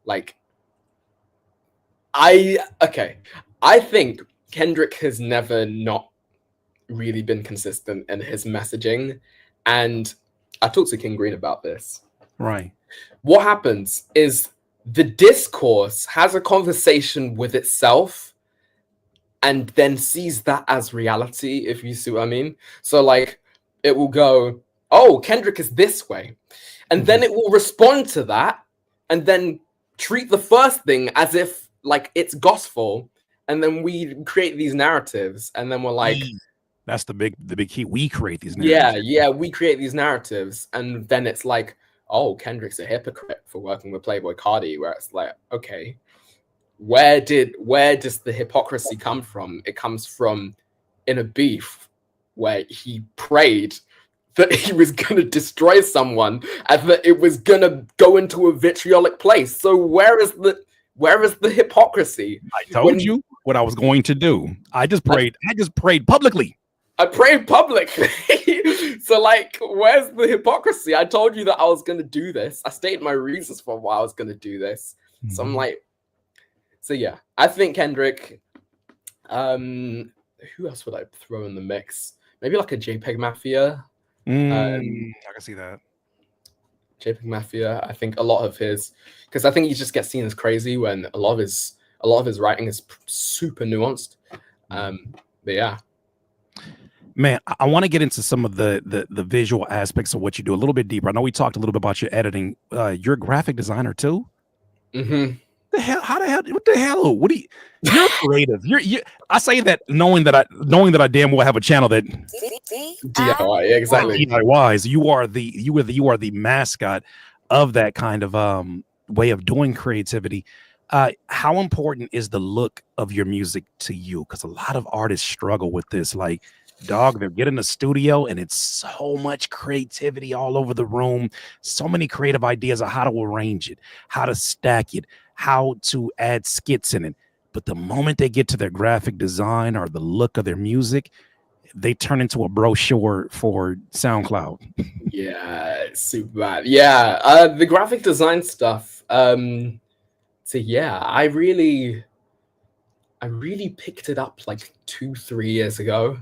like, I think Kendrick has never not really been consistent in his messaging. And I talked to King Green about this. Right. What happens is the discourse has a conversation with itself and then sees that as reality, if you see what I mean. So like it will go, oh, Kendrick is this way. And then it will respond to that and then treat the first thing as if like it's gospel. And then we create these narratives, and then we're like, that's the big key. We create these narratives. Yeah, we create these narratives, and then it's like, oh, Kendrick's a hypocrite for working with Playboi Carti, where it's like, okay, where does the hypocrisy come from? It comes from in a beef where he prayed that he was going to destroy someone and that it was going to go into a vitriolic place. So where is the hypocrisy? I told you what I was going to do. I just prayed publicly. I prayed publicly. So like, where's the hypocrisy? I told you that I was going to do this. I stated my reasons for why I was going to do this. So I'm like, so yeah, I think Kendrick. Who else would I throw in the mix? Maybe like a JPEG Mafia. I can see that. JPEG Mafia. I think a lot of his, because I think he just gets seen as crazy when a lot of his writing is super nuanced. But yeah. Man, I want to get into some of the visual aspects of what you do a little bit deeper. I know we talked a little bit about your editing. You're a graphic designer too. The hell? How the hell? What the hell? What do you? You're creative. I say that knowing that I damn well have a channel that DIY. Exactly. DIYs. You are the mascot of that kind of way of doing creativity. How important is the look of your music to you? Because a lot of artists struggle with this. Like, dog, they're getting a studio and it's so much creativity all over the room, so many creative ideas of how to arrange it, how to stack it, how to add skits in it. But the moment they get to their graphic design or the look of their music, they turn into a brochure for SoundCloud. Yeah, it's super bad. Yeah, the graphic design stuff. So yeah, I really picked it up like 2-3 years ago.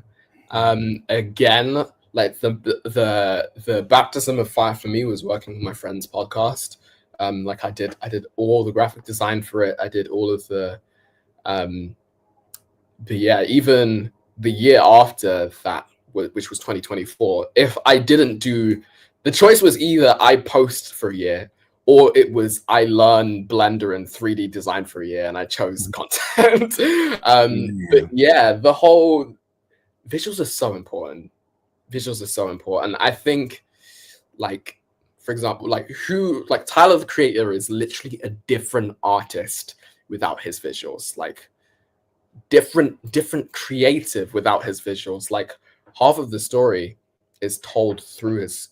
Again, like the baptism of fire for me was working with my friend's podcast. Like I did all the graphic design for it. I did all of the but yeah, even the year after that, which was 2024, if I didn't do, the choice was either I post for a year or it was I learn Blender and 3D design for a year, and I chose content. But yeah, the whole visuals are so important. Visuals are so important. I think, like, for example, like Tyler the Creator is literally a different artist without his visuals. Like different creative without his visuals. Like half of the story is told through his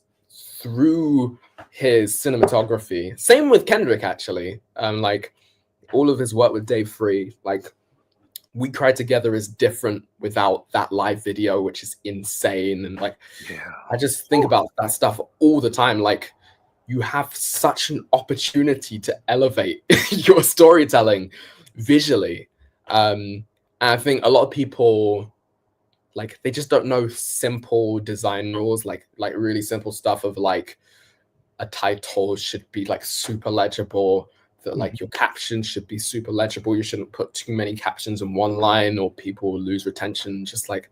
cinematography. Same with Kendrick, actually. Like all of his work with Dave Free, like We Cry Together is different without that live video, which is insane. And like, I just think about that stuff all the time. Like, you have such an opportunity to elevate your storytelling visually. And I think a lot of people, like, they just don't know simple design rules, like really simple stuff of like a title should be like super legible, that like your captions should be super legible. You shouldn't put too many captions in one line or people will lose retention. Just like,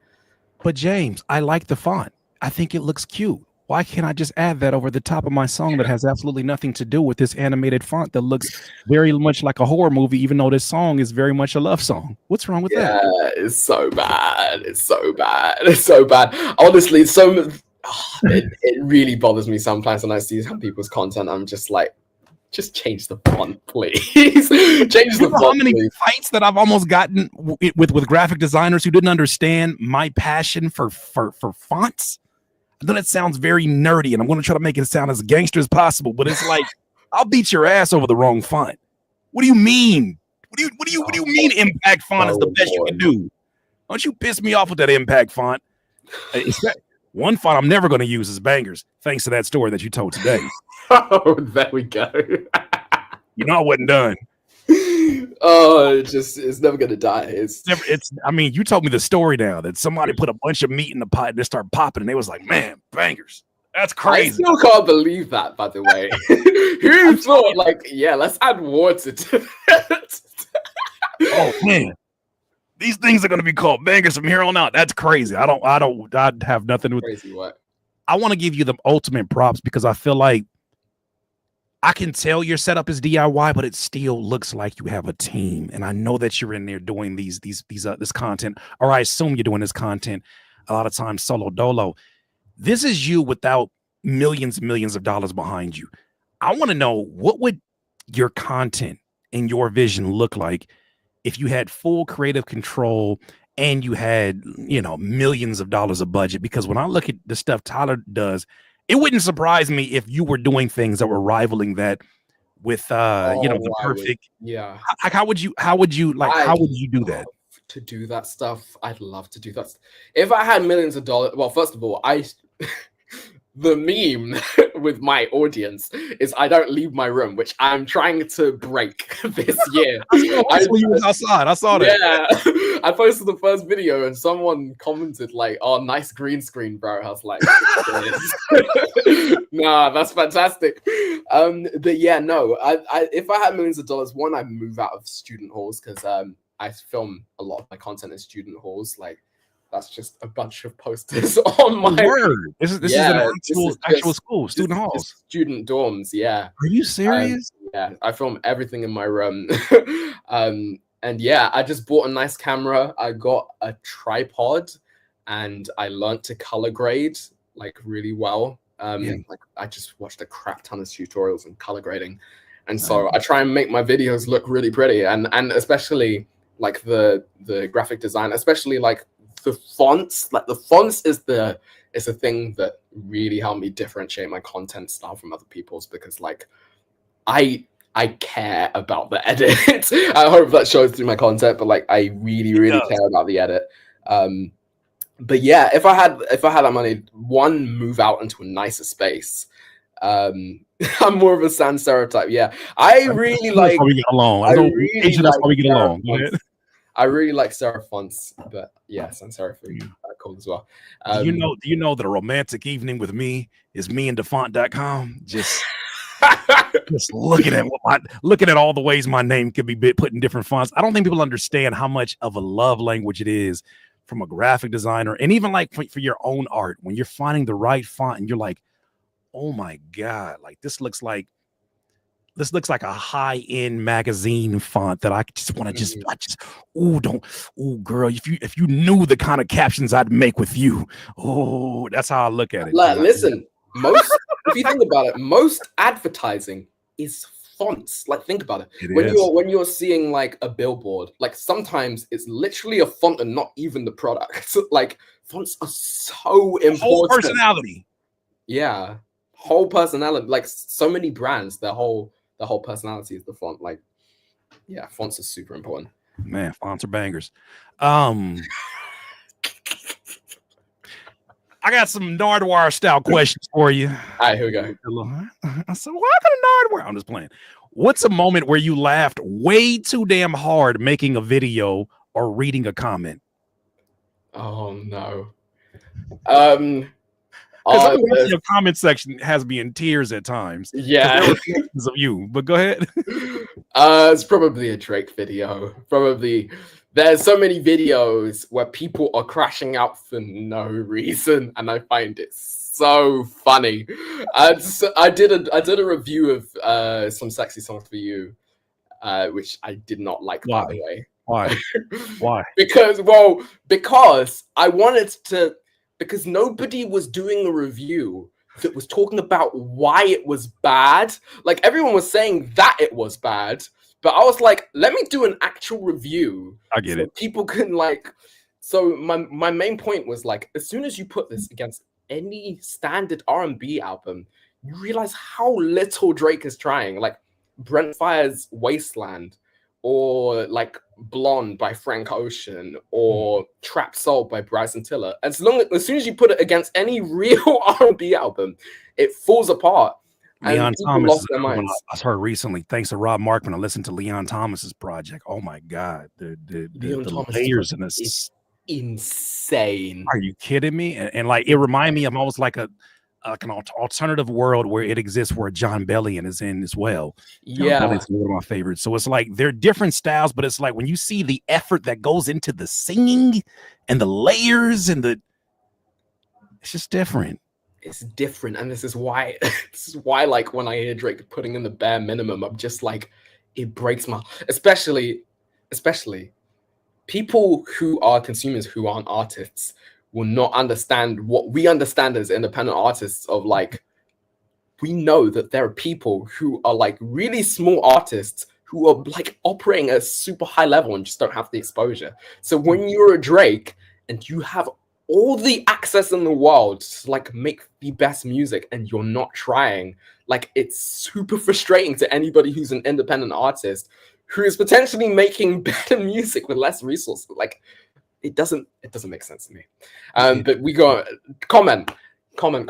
but James, I like the font. I think it looks cute. Why can't I just add that over the top of my song that has absolutely nothing to do with this animated font that looks very much like a horror movie, even though this song is very much a love song? What's wrong with that? Yeah, it's so bad. It's so bad. It's so bad. Honestly, it's so it really bothers me sometimes when I see some people's content. I'm just like, just change the font, please. Change the font. How many fights that I've almost gotten with graphic designers who didn't understand my passion for fonts? I know that sounds very nerdy, and I'm going to try to make it sound as gangster as possible, but it's like, I'll beat your ass over the wrong font. What do you mean? What do you mean impact font is the best you can do? Don't you piss me off with that impact font? One font I'm never going to use is Bangers, thanks to that story that you told today. Oh, there we go. You know I wasn't done. Oh, it's never gonna die. It's I mean, you told me the story now that somebody put a bunch of meat in the pot and they start popping, and they was like, man, Bangers. That's crazy. I still can't believe that, by the way. Who thought, like, yeah, let's add water to that? Oh man. These things are gonna be called Bangers from here on out. That's crazy. I'd have nothing with crazy what. I want to give you the ultimate props because I feel like I can tell your setup is DIY, but it still looks like you have a team. And I know that you're in there doing this content, or I assume you're doing this content a lot of times solo dolo. This is you without millions of dollars behind you. I want to know, what would your content and your vision look like if you had full creative control and you had, millions of dollars of budget? Because when I look at the stuff Tyler does, it wouldn't surprise me if you were doing things that were rivaling that with the perfect. How would you do that? To do that stuff, I'd love to do that. If I had millions of dollars, well, first of all, the meme with my audience is I don't leave my room, which I'm trying to break this year. I was outside. I saw that. Yeah, I posted the first video and someone commented like, "Oh, nice green screen, bro." I was like, "Nah, that's fantastic." But yeah, no. I if I had millions of dollars, one, I'd move out of student halls because I film a lot of my content in student halls, like. That's just a bunch of posters on my word. This is an actual school, student halls, student dorms. Yeah. Are you serious? Yeah, I film everything in my room. And yeah, I just bought a nice camera. I got a tripod, and I learned to color grade like really well. Like I just watched a crap ton of tutorials on color grading, And so I try and make my videos look really pretty, and especially like the graphic design, especially like the fonts. Like the fonts is the thing that really helped me differentiate my content style from other people's, because like I care about the edit. I hope that shows through my content, but like I really care about the edit. But yeah, if I had that money, move out into a nicer space. I'm more of a sans serif type. Yeah, I really like. We get along. I really that's why we get along. I really like serif fonts, but yeah, sans serif are cool as well. Do you know that a romantic evening with me is meanddefont.com? Just looking at all the ways my name could be put in different fonts. I don't think people understand how much of a love language it is from a graphic designer, and even like for your own art, when you're finding the right font and you're like, oh my God, like this looks like a high-end magazine font that I just want to girl, if you knew the kind of captions I'd make with you. Oh, that's how I look at it. Listen, if you think about it, most advertising is fonts. Like, think about it. When you're seeing like a billboard, like sometimes it's literally a font and not even the product. Like fonts are so important. Whole personality. Yeah. Whole personality. Like so many brands, their whole personality is the font. Like, yeah, fonts are super important. Man, fonts are bangers. I got some Nardwuar style questions for you. All right, here we go. I said, welcome to Nardwuar. I'm just playing. What's a moment where you laughed way too damn hard making a video or reading a comment? Oh no. Because your comment section has me in tears at times. Yeah. Of you, but go ahead. It's probably a Drake video. Probably. There's so many videos where people are crashing out for no reason, and I find it so funny. I did a review of some Sexy Songs for You, which I did not like. Why? By the way. Why? Why? Because I wanted to. Because nobody was doing a review that was talking about why it was bad. Like everyone was saying that it was bad, but I was like, let me do an actual review. I get it. People can like. So my main point was like, as soon as you put this against any standard R&B album, you realize how little Drake is trying. Like Brent Faiyaz's Wasteland, or like Blonde by Frank Ocean, or Trap Soul by Bryson Tiller. As soon as you put it against any real R&B album, it falls apart. Leon Thomas, I heard recently, thanks to Rob Markman, I listened to Leon Thomas's project. Oh my God, the layers in this is insane. Are you kidding me? And like it reminded me of almost like an alternative world where it exists where John Bellion is in as well. Yeah, it's one of my favorites. So it's like they're different styles, but it's like when you see the effort that goes into the singing and the layers and it's just different. It's different, and this is why like when I hear Drake putting in the bare minimum, I'm just like, it breaks my, especially people who are consumers who aren't artists will not understand what we understand as independent artists. Of like, we know that there are people who are like really small artists who are like operating at a super high level and just don't have the exposure. So when you're a Drake and you have all the access in the world to like make the best music and you're not trying, like it's super frustrating to anybody who's an independent artist who is potentially making better music with less resources. Like, it doesn't make sense to me. But we go comment. What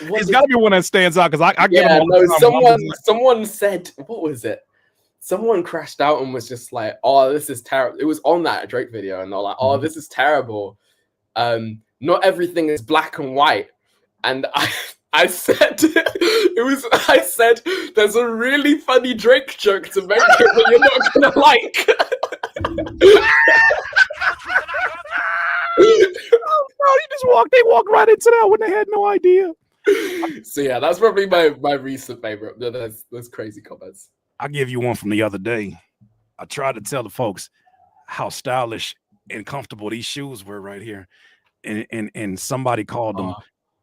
it's got to be one that stands out, because I get them all the time. Someone said, what was it? Someone crashed out and was just like, "Oh, this is terrible." It was on that Drake video, and they're like, "Oh, this is terrible. Not everything is black and white." And I said, there's a really funny Drake joke to make it that you're not gonna like. They walked right into that when they had no idea. So yeah, that's probably my recent favorite. Those crazy comments. I'll give you one from the other day. I tried to tell the folks how stylish and comfortable these shoes were right here, and somebody called them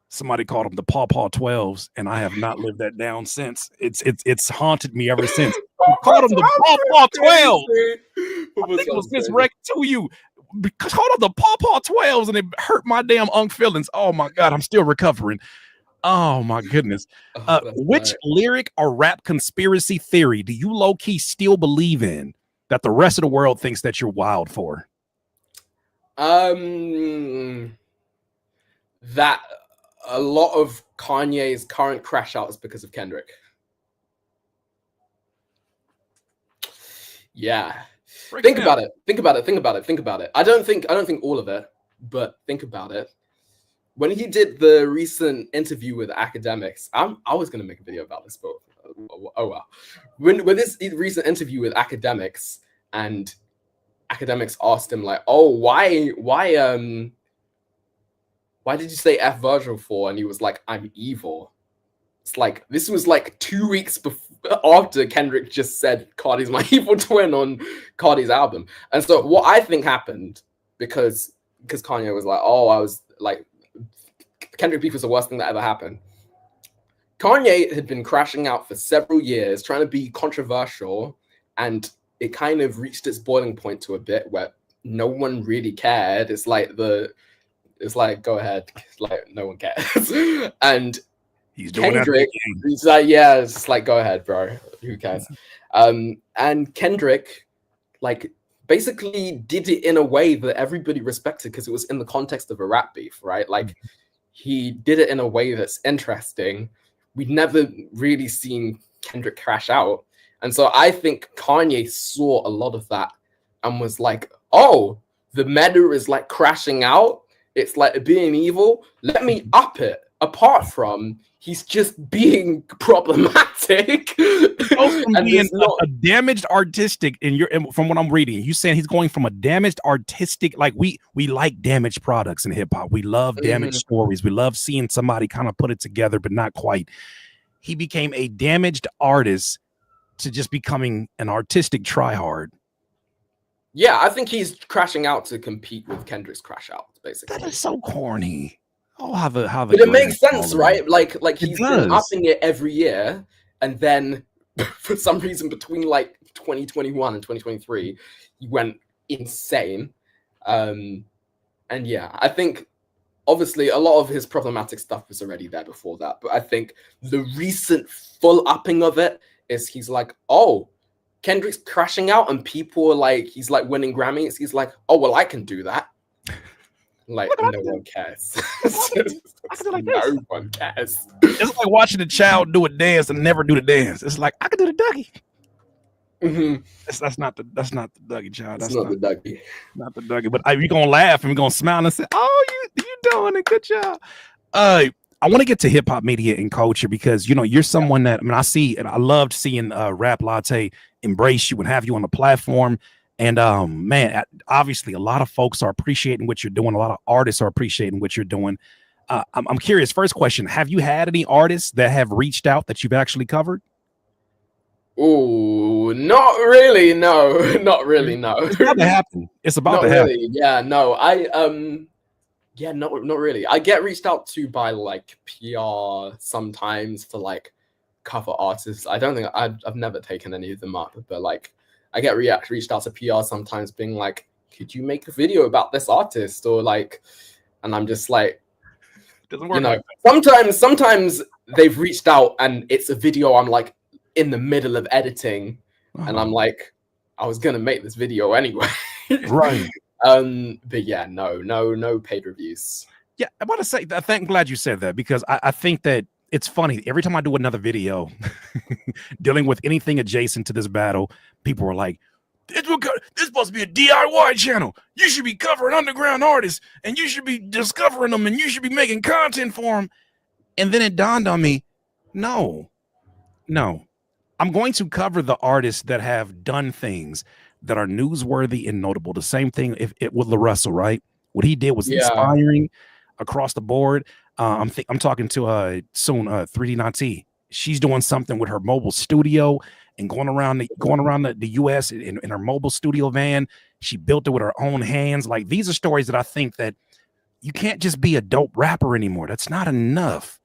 Somebody called them the Paw Paw 12s, and I have not lived that down since. It's haunted me ever since. Called them the Paw Paw 12. I think it was misread to you. Because called them the Paw Paw 12s, and it hurt my damn unk feelings. Oh my God, I'm still recovering. Oh my goodness. Which lyric or rap conspiracy theory do you low-key still believe in that the rest of the world thinks that you're wild for? That a lot of Kanye's current crash out is because of Kendrick. Yeah. Think about it. I don't think all of it, but think about it. When he did the recent interview with academics, I was going to make a video about this, but oh well. When this recent interview with academics, and academics asked him like, "Oh, why did you say F Virgil for?" And he was like, "I'm evil." It's like, this was like 2 weeks after Kendrick just said Cardi's my evil twin on Cardi's album. And so what I think happened, because Kanye was like, "Oh, I was like, Kendrick beef was the worst thing that ever happened." Kanye had been crashing out for several years, trying to be controversial, and it kind of reached its boiling point to a bit where no one really cared. It's like, go ahead, like no one cares. And he's doing Kendrick, he's like, yeah, it's just like, go ahead, bro. Who cares? And Kendrick, like, basically did it in a way that everybody respected because it was in the context of a rap beef, right? Like, he did it in a way that's interesting. We'd never really seen Kendrick crash out. And so I think Kanye saw a lot of that and was like, "Oh, the meta is like crashing out. It's like being evil. Let me up it." Apart from he's just being problematic. From being a damaged artistic from what I'm reading, you saying he's going from a damaged artistic, like we like damaged products in hip hop. We love damaged stories. We love seeing somebody kind of put it together, but not quite. He became a damaged artist to just becoming an artistic tryhard. Yeah, I think he's crashing out to compete with Kendrick's crash out, basically. That is so corny. Oh, how the but it makes sense, right? Like he's been upping it every year, and then for some reason between like 2021 and 2023, he went insane. And yeah, I think obviously a lot of his problematic stuff was already there before that, but I think the recent full upping of it is he's like, "Oh, Kendrick's crashing out and people are like, he's like winning Grammys." He's like, "Oh, well, I can do that." Like, no one cares. No one cares. It's like watching a child do a dance and never do the dance. It's like, I can do the Dougie. That's not the Dougie, child. That's not the Dougie. Not the Dougie. But we're gonna laugh and we're gonna smile and say, "Oh, you doing a good job." I want to get to hip hop media and culture because you're someone that I see, and I loved seeing Rap Latte embrace you and have you on the platform. And man, obviously a lot of folks are appreciating what you're doing. A lot of artists are appreciating what you're doing. I'm curious. First question: have you had any artists that have reached out that you've actually covered? Oh, not really. No, not really. No. It's about to happen. It's about to happen. Really. Yeah. No. Yeah. Not really. I get reached out to by like PR sometimes for like cover artists. I don't think I've never taken any of them up, but like I get reached out to PR sometimes being like, "Could you make a video about this artist?" Or like, and I'm just like, doesn't work. Sometimes they've reached out and it's a video I'm like in the middle of editing, and I'm like, I was gonna make this video anyway. Right. But yeah, no paid reviews. Yeah, I'm about to say, I'm glad you said that because I think that it's funny. Every time I do another video dealing with anything adjacent to this battle, people are like, "This is supposed to be a DIY channel. You should be covering underground artists and you should be discovering them and you should be making content for them." And then it dawned on me, no, I'm going to cover the artists that have done things that are newsworthy and notable. The same thing with LaRussell, right? What he did was inspiring across the board. I'm talking to soon 3D Nati. She's doing something with her mobile studio and going around the US in her mobile studio van. She built it with her own hands. Like, these are stories that I think that you can't just be a dope rapper anymore. That's not enough.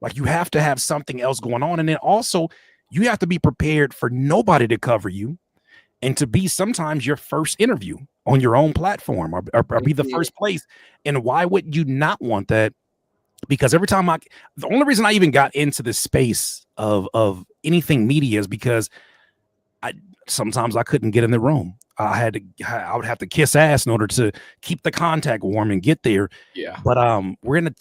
Like, you have to have something else going on. And then also, you have to be prepared for nobody to cover you and to be sometimes your first interview on your own platform, or be the first place. And why would you not want that? Because every time the only reason I even got into the space of anything media is because sometimes I couldn't get in the room. I would have to kiss ass in order to keep the contact warm and get there. Yeah. But we're in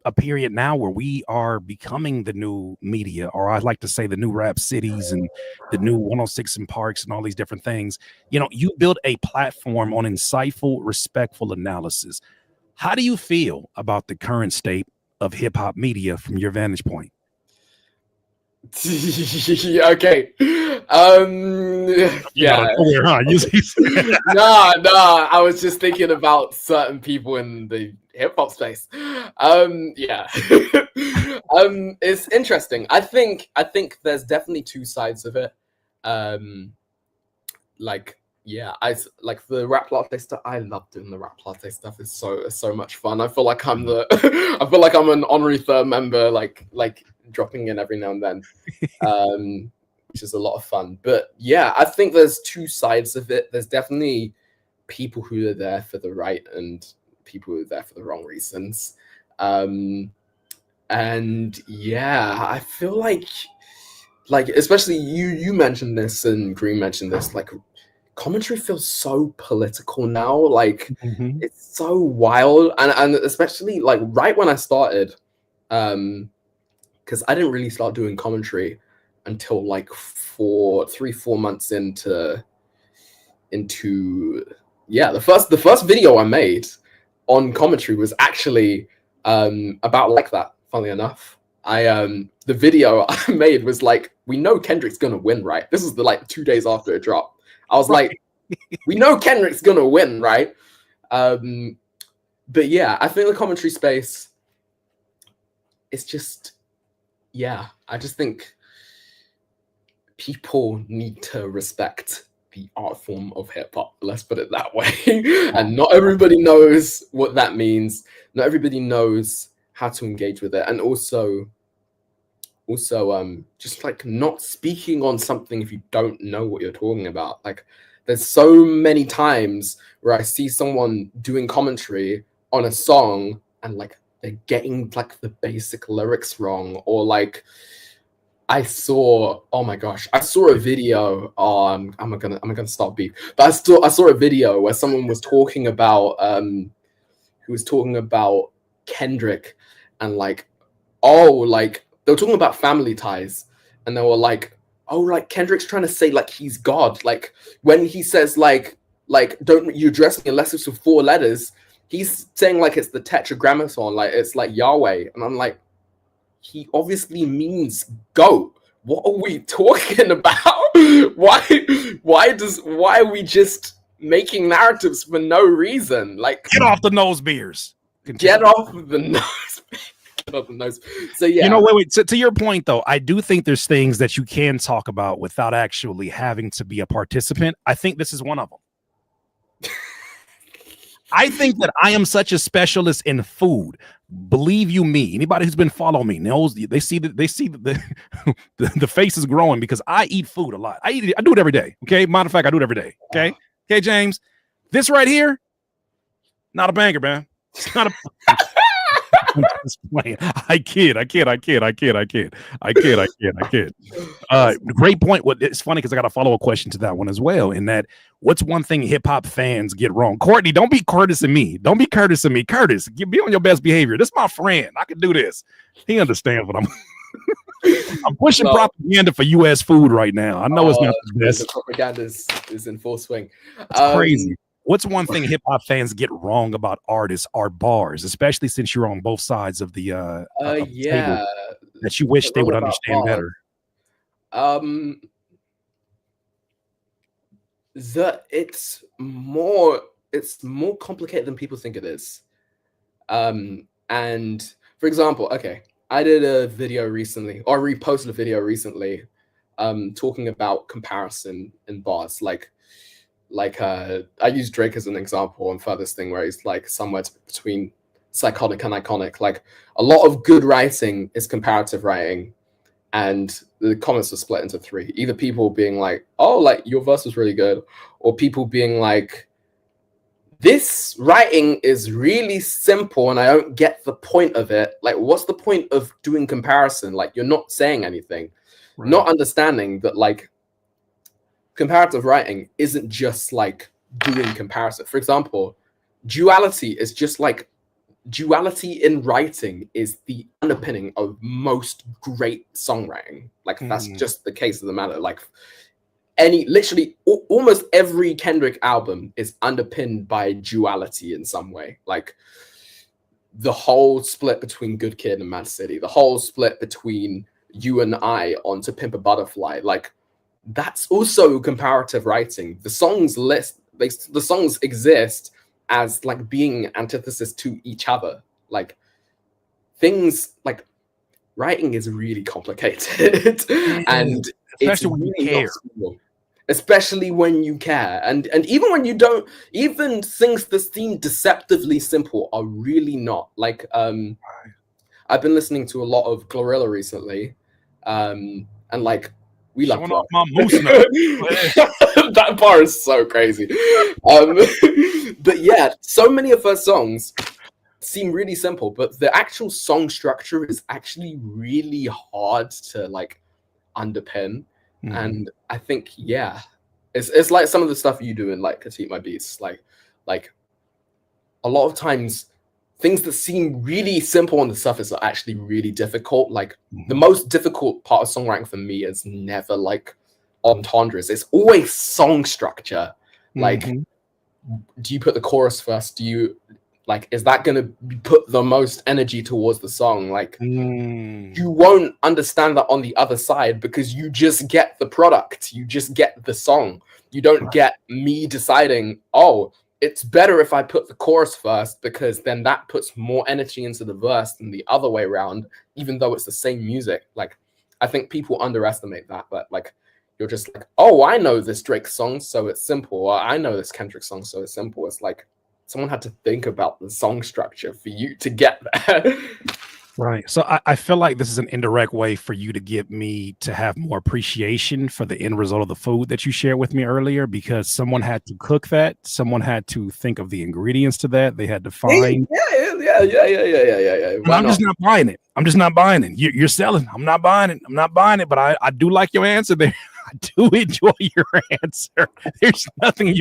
a period now where we are becoming the new media, or I'd like to say the new rap cities and the new 106 and Parks and all these different things. You know, you build a platform on insightful, respectful analysis. How do you feel about the current state of hip hop media from your vantage point? Okay. Yeah. Nah. I was just thinking about certain people in the hip hop space. Yeah. It's interesting. I think there's definitely two sides of it. Like, yeah, I like the rap latte stuff. I love doing the rap latte stuff. It's so much fun. I feel like I'm I feel like I'm an honorary third member, like dropping in every now and then, which is a lot of fun. But yeah, I think there's two sides of it. There's definitely people who are there for the right and people who are there for the wrong reasons. And yeah, I feel like especially you mentioned this and Green mentioned this, like, commentary feels so political now. Like, it's so wild, and especially like right when I started, because I didn't really start doing commentary until like 3-4 months into yeah, the first video I made on commentary was actually about like that. Funnily enough, the video I made was like, we know Kendrick's gonna win, right? This is like 2 days after it dropped. I was like, we know Kendrick's gonna win, right? But yeah, I think the commentary space, it's just, yeah, I just think people need to respect the art form of hip hop. Let's put it that way. And not everybody knows what that means. Not everybody knows how to engage with it. And also just like not speaking on something if you don't know what you're talking about. Like, there's so many times where I see someone doing commentary on a song and like they're getting like the basic lyrics wrong, or like I saw a video. I'm gonna start beef, but I saw a video where someone was talking about who was talking about Kendrick, and like, like they were talking about family ties, and they were like, like Kendrick's trying to say like he's God. Like, when he says like don't you address me unless it's with 4 letters, he's saying like it's the tetragrammaton, like it's like Yahweh. And I'm like, he obviously means goat. What are we talking about? Why are we just making narratives for no reason? Like, get off the nose beers. Get off the nose. Get off the nose. So yeah, you know, wait. To your point though, I do think there's things that you can talk about without actually having to be a participant. I think this is one of them. I think that I am such a specialist in food. Believe you me, anybody who's been following me knows, they see the face is growing because I eat food a lot. I do it every day. Okay. Matter of fact, I do it every day. Okay. Okay, James. This right here, not a banger, man. It's not a I kid. Great point. It's funny because I got a follow-up question to that one as well. In that, what's one thing hip hop fans get wrong? Courtney, don't be Curtis and me. Don't be Curtis and me. Curtis, be on your best behavior. This is my friend. I can do this. He understands what I'm. I'm pushing propaganda for U.S. food right now. I know it's not the best. The propaganda is in full swing. It's crazy. What's one thing hip hop fans get wrong about artists are bars, especially since you're on both sides of the table, that you wish they would understand better? It's more complicated than people think it is. And for example, okay, I did a video recently, or reposted a video recently, talking about comparison in bars. Like I use Drake as an example on Furthest Thing, where he's like somewhere between psychotic and iconic. Like a lot of good writing is comparative writing, and the comments are split into three. Either people being like, oh, like your verse was really good, or people being like, this writing is really simple and I don't get the point of it. Like, what's the point of doing comparison? Like, you're not saying anything. Right. Not understanding that, like, comparative writing isn't just like doing comparison. For example, duality is just like, duality in writing is the underpinning of most great songwriting. Like, that's just the case of the matter. Like, literally almost every Kendrick album is underpinned by duality in some way. Like the whole split between Good Kid and Mad City, the whole split between You and I on To Pimp a Butterfly, like that's also comparative writing. The songs the songs exist as like being antithesis to each other. Like things like writing is really complicated and especially when you care. Especially when you care, and even when you don't, even things that seem deceptively simple are really not. Like I've been listening to a lot of Glorilla recently, and like we love off my moose that bar is so crazy. But yeah, so many of her songs seem really simple, but the actual song structure is actually really hard to like underpin. And I think, yeah, it's like some of the stuff you do in like Critique My Beats, like a lot of times things that seem really simple on the surface are actually really difficult. Like the most difficult part of songwriting for me is never like entendres. It's always song structure. Like, do you put the chorus first? Do you like, is that going to put the most energy towards the song? Like, you won't understand that on the other side because you just get the product. You just get the song. You don't get me deciding, oh, it's better if I put the chorus first because then that puts more energy into the verse than the other way around, even though it's the same music. Like, I think people underestimate that. But like, you're just like, oh, I know this Drake song, so it's simple. Or I know this Kendrick song, so it's simple. It's like, someone had to think about the song structure for you to get there. Right. So I feel like this is an indirect way for you to get me to have more appreciation for the end result of the food that you shared with me earlier, because someone had to cook that. Someone had to think of the ingredients to that. They had to find. Yeah. I'm just not buying it. I'm just not buying it. You're selling. I'm not buying it. I'm not buying it. But I do like your answer there. I do enjoy your answer. There's nothing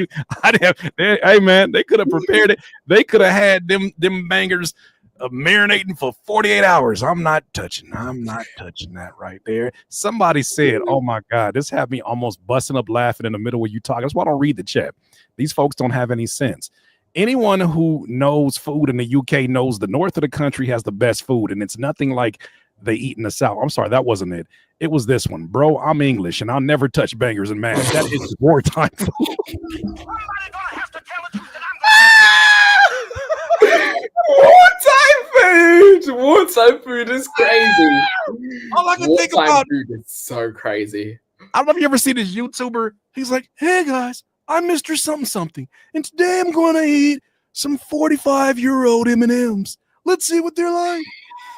hey man, they could have prepared it. They could have had them bangers marinating for 48 hours. I'm not touching that right there. Somebody said, oh my God, this had me almost busting up laughing in the middle where you talk. That's why I don't read the chat. These folks don't have any sense. Anyone who knows food in the UK knows the north of the country has the best food, and it's nothing like they eat in the south. I'm sorry, that wasn't it. It was this one. Bro, I'm English, and I'll never touch bangers and mash. That is wartime food. Wartime food is crazy. All I can think about food is so crazy. I don't know if you ever see this YouTuber. He's like, hey guys, I'm Mr. Something, and today I'm going to eat some 45-year-old M&Ms. Let's see what they're like.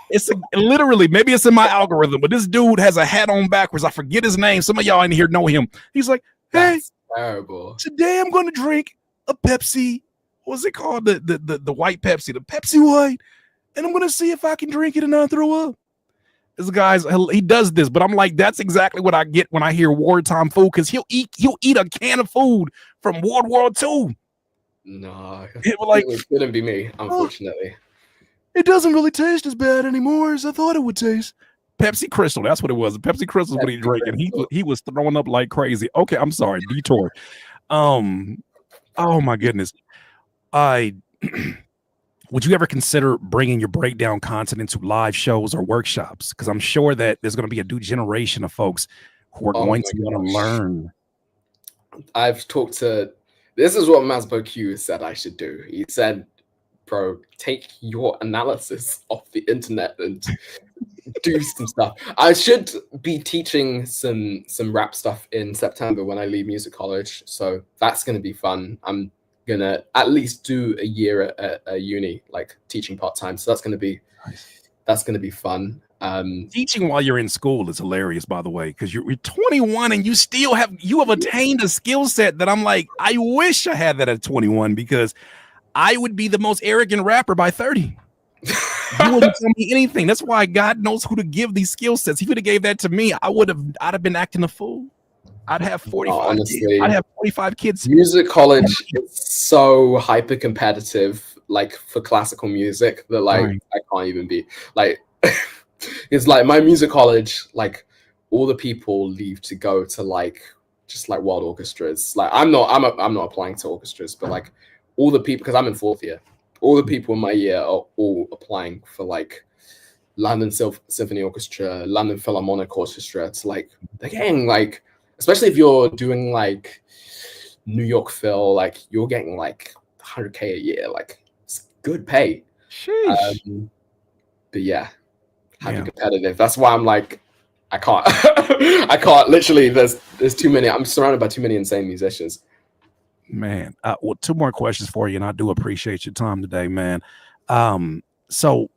It's literally, maybe it's in my algorithm, but this dude has a hat on backwards. I forget his name. Some of y'all in here know him. He's like, hey, that's terrible. Today I'm going to drink a Pepsi. What's it called? The white Pepsi, the Pepsi White. And I'm going to see if I can drink it and not throw up. This guy's, he does this, but I'm like, that's exactly what I get when I hear wartime food, because he'll eat a can of food from World War II. No, it couldn't be me, unfortunately. It doesn't really taste as bad anymore as I thought it would taste. Pepsi Crystal, that's what it was. Pepsi Crystal is what he drank, and he was throwing up like crazy. Okay, I'm sorry, detour. Oh my goodness. Would you ever consider bringing your breakdown content into live shows or workshops? Because I'm sure that there's going to be a new generation of folks who are going to want to learn. I've talked to, this is what Masbo Q said I should do. He said, bro, take your analysis off the internet and do some stuff. I should be teaching some rap stuff in September when I leave music college. So that's going to be fun. I'm gonna at least do a year at uni, like teaching part-time. So that's gonna be fun. Teaching while you're in school is hilarious, by the way, because you're 21 and you have attained a skill set that I'm like, I wish I had that at 21, because I would be the most arrogant rapper by 30. You wouldn't tell me anything. That's why God knows who to give these skill sets. He could have gave that to me. I'd have been acting a fool. I'd have 45 honestly, kids. I'd have 45 kids. Music college is so hyper competitive, like for classical music, that like I can't even be like it's like my music college, like all the people leave to go to like just like world orchestras. Like I'm not applying to orchestras, but like all the people, because I'm in 4th year, all the people in my year are all applying for like London Symphony Orchestra, London Philharmonic Orchestra. It's like they're getting like, especially if you're doing like New York Phil, like you're getting like 100K a year. Like it's good pay. But yeah, hyper competitive. That's why I'm like, I can't. I can't. Literally, there's too many. I'm surrounded by too many insane musicians. Man, well, 2 more questions for you, and I do appreciate your time today, man. So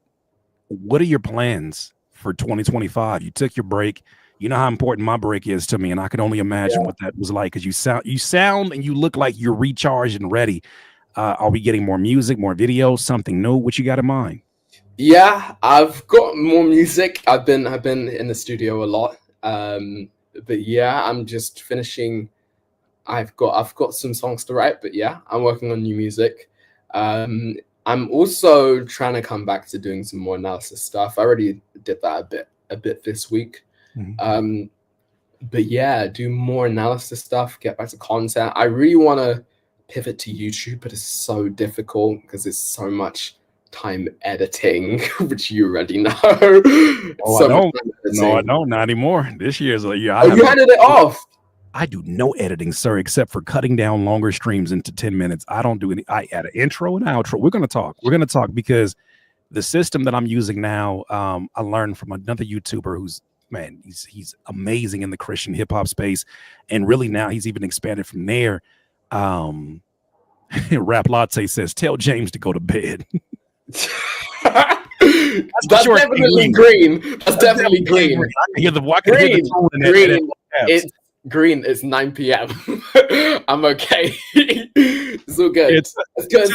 what are your plans for 2025? You took your break. You know how important my break is to me, and I can only imagine what that was like, because you sound and you look like you're recharged and ready. Are we getting more music, more videos, something new? What you got in mind? Yeah, I've got more music. I've been in the studio a lot. But yeah, I'm just finishing. I've got some songs to write, but yeah, I'm working on new music. I'm also trying to come back to doing some more analysis stuff. I already did that a bit this week. But yeah, do more analysis stuff, get back to content. I really want to pivot to YouTube, but it's so difficult because it's so much time editing, which you already know. I don't. No, I don't. Not anymore. This year's a year. You handed it off. I do no editing, sir, except for cutting down longer streams into 10 minutes. I don't do any. I add an intro and outro. We're going to talk because the system that I'm using now, I learned from another YouTuber who's, man, he's amazing in the Christian hip hop space. And really now he's even expanded from there. Rap Latte says, tell James to go to bed. That's definitely green. That's definitely green. I hear the tone in green. It's green. It's 9 p.m. I'm okay. It's all good. It's good.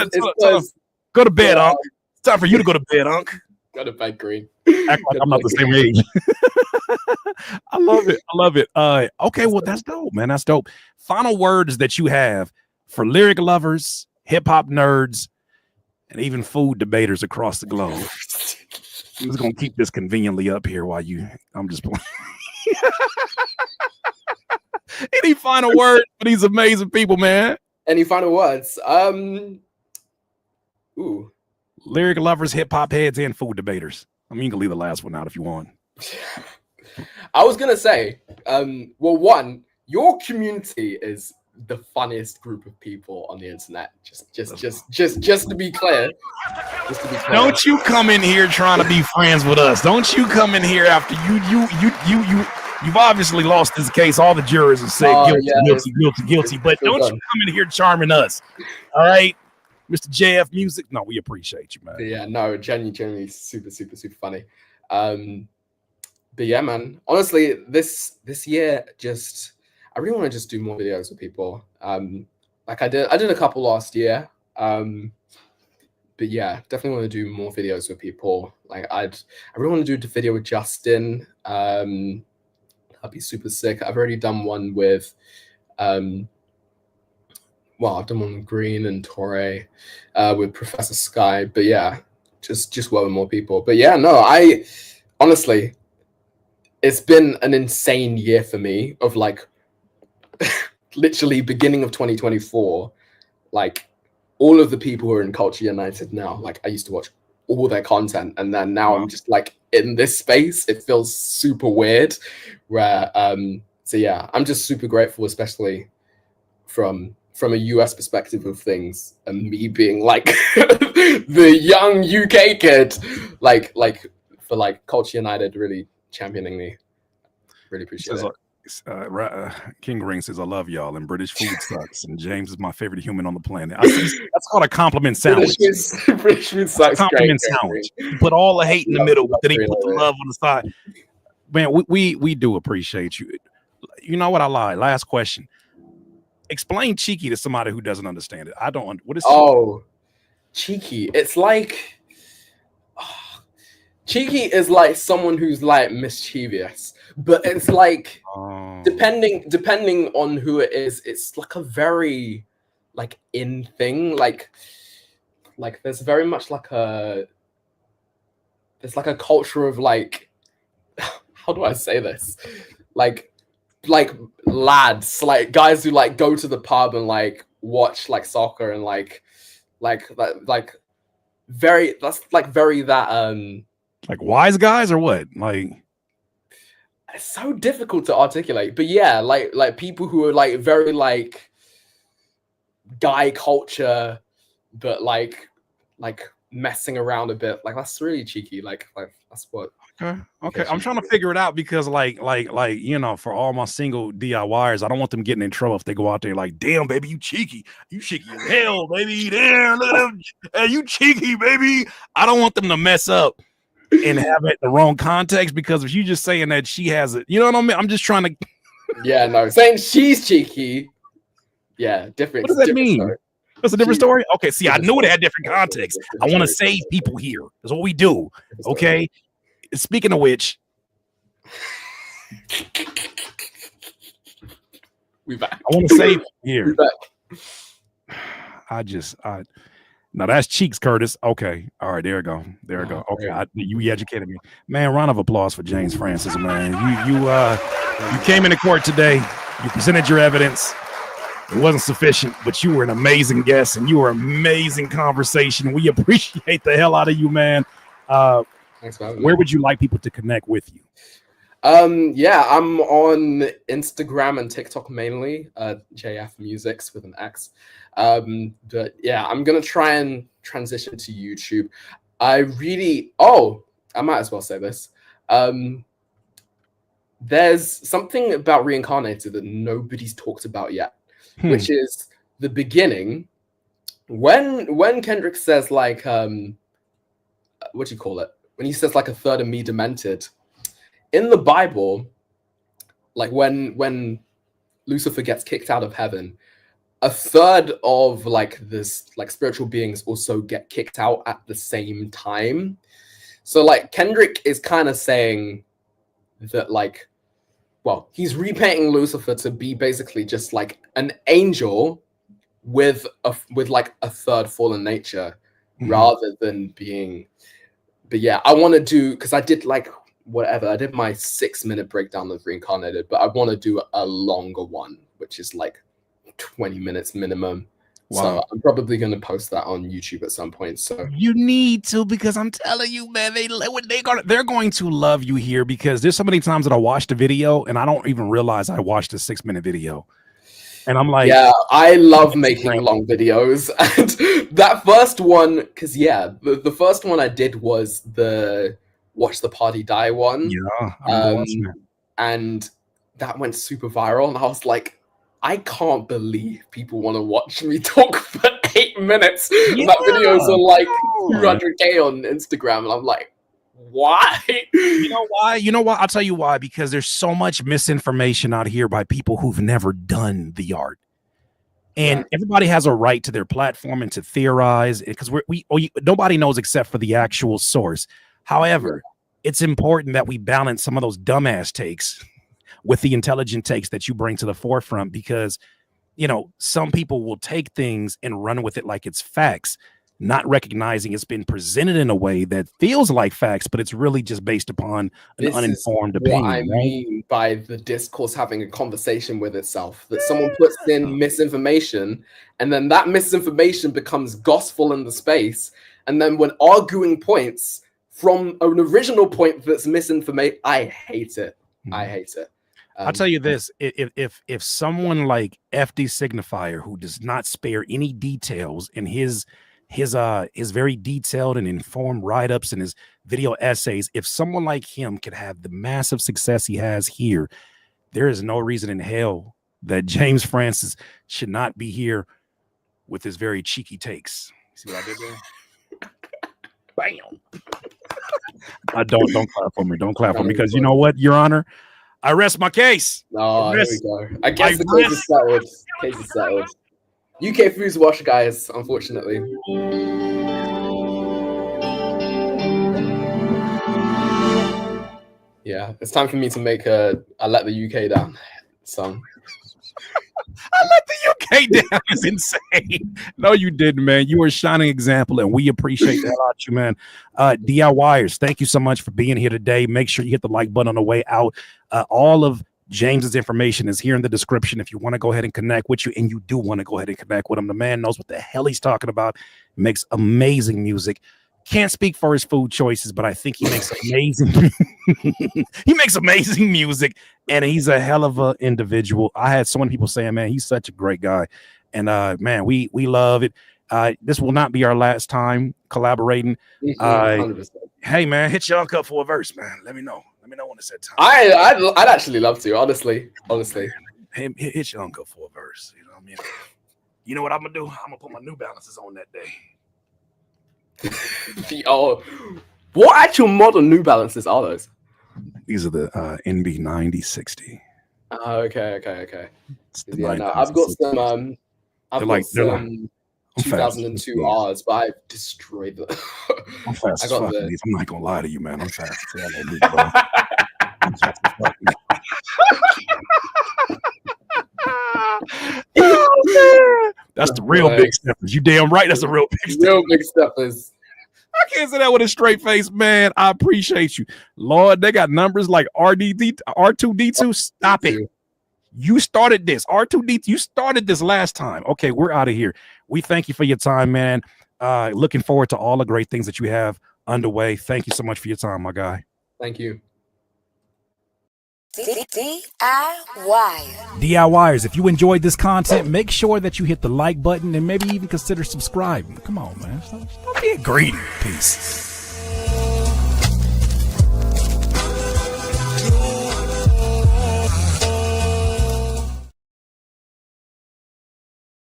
Go to bed, Unc. It's time for you to go to bed, Unc. Go to bed, green. Act like I'm not the same age. I love it. Okay, well, that's dope, man. That's dope. Final words that you have for lyric lovers, hip hop nerds, and even food debaters across the globe. I'm just gonna keep this conveniently up here while I'm just playing. Any final words for these amazing people, man? Any final words? Lyric lovers, hip hop heads, and food debaters. I mean, you can leave the last one out if you want. I was gonna say, well, one, your community is the funniest group of people on the internet. Just to be clear. Don't you come in here trying to be friends with us. Don't you come in here after you've obviously lost this case. All the jurors have said guilty. But don't you come in here charming us. All right, Mr. JF Music. No, we appreciate you, man. Yeah, no, genuinely super funny. But yeah, man. Honestly, this year, I really want to just do more videos with people. Like I did a couple last year. But yeah, definitely want to do more videos with people. Like I really want to do the video with Justin. That'd be super sick. I've already done one with I've done one with Green and Torre, with Professor Sky. But yeah, just work with more people. But yeah, no, I honestly, it's been an insane year for me of like literally beginning of 2024, like all of the people who are in Culture United now, like I used to watch all their content, and then now I'm just like in this space. It feels super weird where so yeah, I'm just super grateful, especially from a US perspective of things, and me being like the young UK kid, like for like Culture United really championing me. Really appreciate it. King Ring says, I love y'all, and British food sucks, and James is my favorite human on the planet. That's called a compliment sandwich. British food sucks. Compliment sandwich. You put all the hate in the middle, but then he put the love on the side. Man, we do appreciate you. You know what? I lied. Last question. Explain cheeky to somebody who doesn't understand it. I don't. What is cheeky? It's like cheeky is like someone who's like mischievous, but it's like depending on who it is, it's like a very like in thing. Like there's very much like a culture of like, how do I say this? Like lads, like guys who like go to the pub and like watch like soccer and like very like wise guys or what? Like, it's so difficult to articulate, but yeah, like people who are like very like guy culture, but like messing around a bit. Like that's really cheeky. Like that's what. Okay. I'm trying to figure it out because like you know, for all my single DIYers, I don't want them getting in trouble if they go out there like, damn baby, you cheeky as hell, baby. Damn, look at him. Hey, you cheeky, baby. I don't want them to mess up and have it the wrong context, because if you just saying that she has it, you know what I mean? I'm just trying to. Yeah, no, saying she's cheeky. Yeah, different. What does that mean? Story. That's a different story. Okay, see, I knew it had different context. I want to save people here. That's what we do. Okay. Speaking of which, we back. I want to save here. Now that's cheeks, Curtis. Okay, all right, there we go. Okay, you educated me, man. Round of applause for James Francis, man. You came into court today. You presented your evidence. It wasn't sufficient, but you were an amazing guest and you were amazing conversation. We appreciate the hell out of you, man. Thanks for having me. Where would you like people to connect with you? Yeah, I'm on Instagram and TikTok mainly, JF Musics with an X. But yeah, I'm gonna try and transition to YouTube. I might as well say this. There's something about Reincarnated that nobody's talked about yet, which is the beginning. When Kendrick says like, what do you call it? When he says like a third of me demented, in the Bible, like when Lucifer gets kicked out of heaven, a third of like this like spiritual beings also get kicked out at the same time. So like Kendrick is kind of saying that like, well, he's repainting Lucifer to be basically just like an angel with like a third fallen nature, rather than being. But yeah, I want to do, because I did like whatever. I did my 6-minute breakdown of Reincarnated, but I want to do a longer one, which is like 20 minutes minimum. Wow. So I'm probably going to post that on YouTube at some point. So you need to, because I'm telling you, man, they're going to love you here, because there's so many times that I watched a video and I don't even realize I watched a 6-minute video. And I'm like, yeah, I love making long videos. And that first one, because yeah, the first one I did was the Watch the Party Die one. Yeah. And that went super viral. And I was like, I can't believe people want to watch me talk for 8 minutes. Yeah. That video's on like 200K on Instagram. And I'm like, why? You know why? I'll tell you why. Because there's so much misinformation out here by people who've never done the art. And everybody has a right to their platform and to theorize, because nobody knows except for the actual source. However, it's important that we balance some of those dumbass takes with the intelligent takes that you bring to the forefront, because, you know, some people will take things and run with it like it's facts, not recognizing it's been presented in a way that feels like facts, but it's really just based upon an uninformed opinion. What I mean by the discourse having a conversation with itself, that someone puts in misinformation, and then that misinformation becomes gospel in the space. And then when arguing points from an original point that's misinformation, I hate it. I hate it. I'll tell you this: if someone like FD Signifier, who does not spare any details in his very detailed and informed write-ups and his video essays, if someone like him could have the massive success he has here, there is no reason in hell that James Francis should not be here with his very cheeky takes. See what I did there? Bam. Don't clap for me. Don't clap for me, because you know what, Your Honor? I rest my case. Oh, here we go. I guess the case is settled. Case is settled. UK Foods Wash, guys, unfortunately. Yeah, it's time for me to make a I Let the UK Down song. I Let the UK Down is insane. No, you didn't, man. You were a shining example, and we appreciate that about you, man. DIYers, thank you so much for being here today. Make sure you hit the like button on the way out. All of James's information is here in the description if you want to go ahead and connect with you, and you do want to go ahead and connect with him. The man knows what the hell he's talking about. Makes amazing music. Can't speak for his food choices, but I think he makes amazing he makes amazing music, and he's a hell of an individual. I had so many people saying, man, he's such a great guy. And man, we love it. This will not be our last time collaborating. Hey man, hit your uncle up for a verse, man. Let me know when it's that time. I'd actually love to, honestly. Hit your uncle for a verse. You know what I mean? You know what I'm gonna do? I'm gonna put my New Balances on that day. Oh, what actual modern New Balances are those? These are the NB 9060. Okay. Yeah, no, I've got some. I've got some 2002 R's, but I've destroyed them. I'm fast as fuck. I'm not gonna lie to you, man. I'm fast as fuck. That's the real big steppers. You damn right. That's the real big steppers. Real big steppers. I can't say that with a straight face, man. I appreciate you, Lord. They got numbers like R2D2. Stop it. You started this. R2D2. You started this last time. Okay, we're out of here. We thank you for your time, man. Looking forward to all the great things that you have underway. Thank you so much for your time, my guy. Thank you. DIYers, if you enjoyed this content, make sure that you hit the like button and maybe even consider subscribing. Come on, man. Stop being greedy. Peace.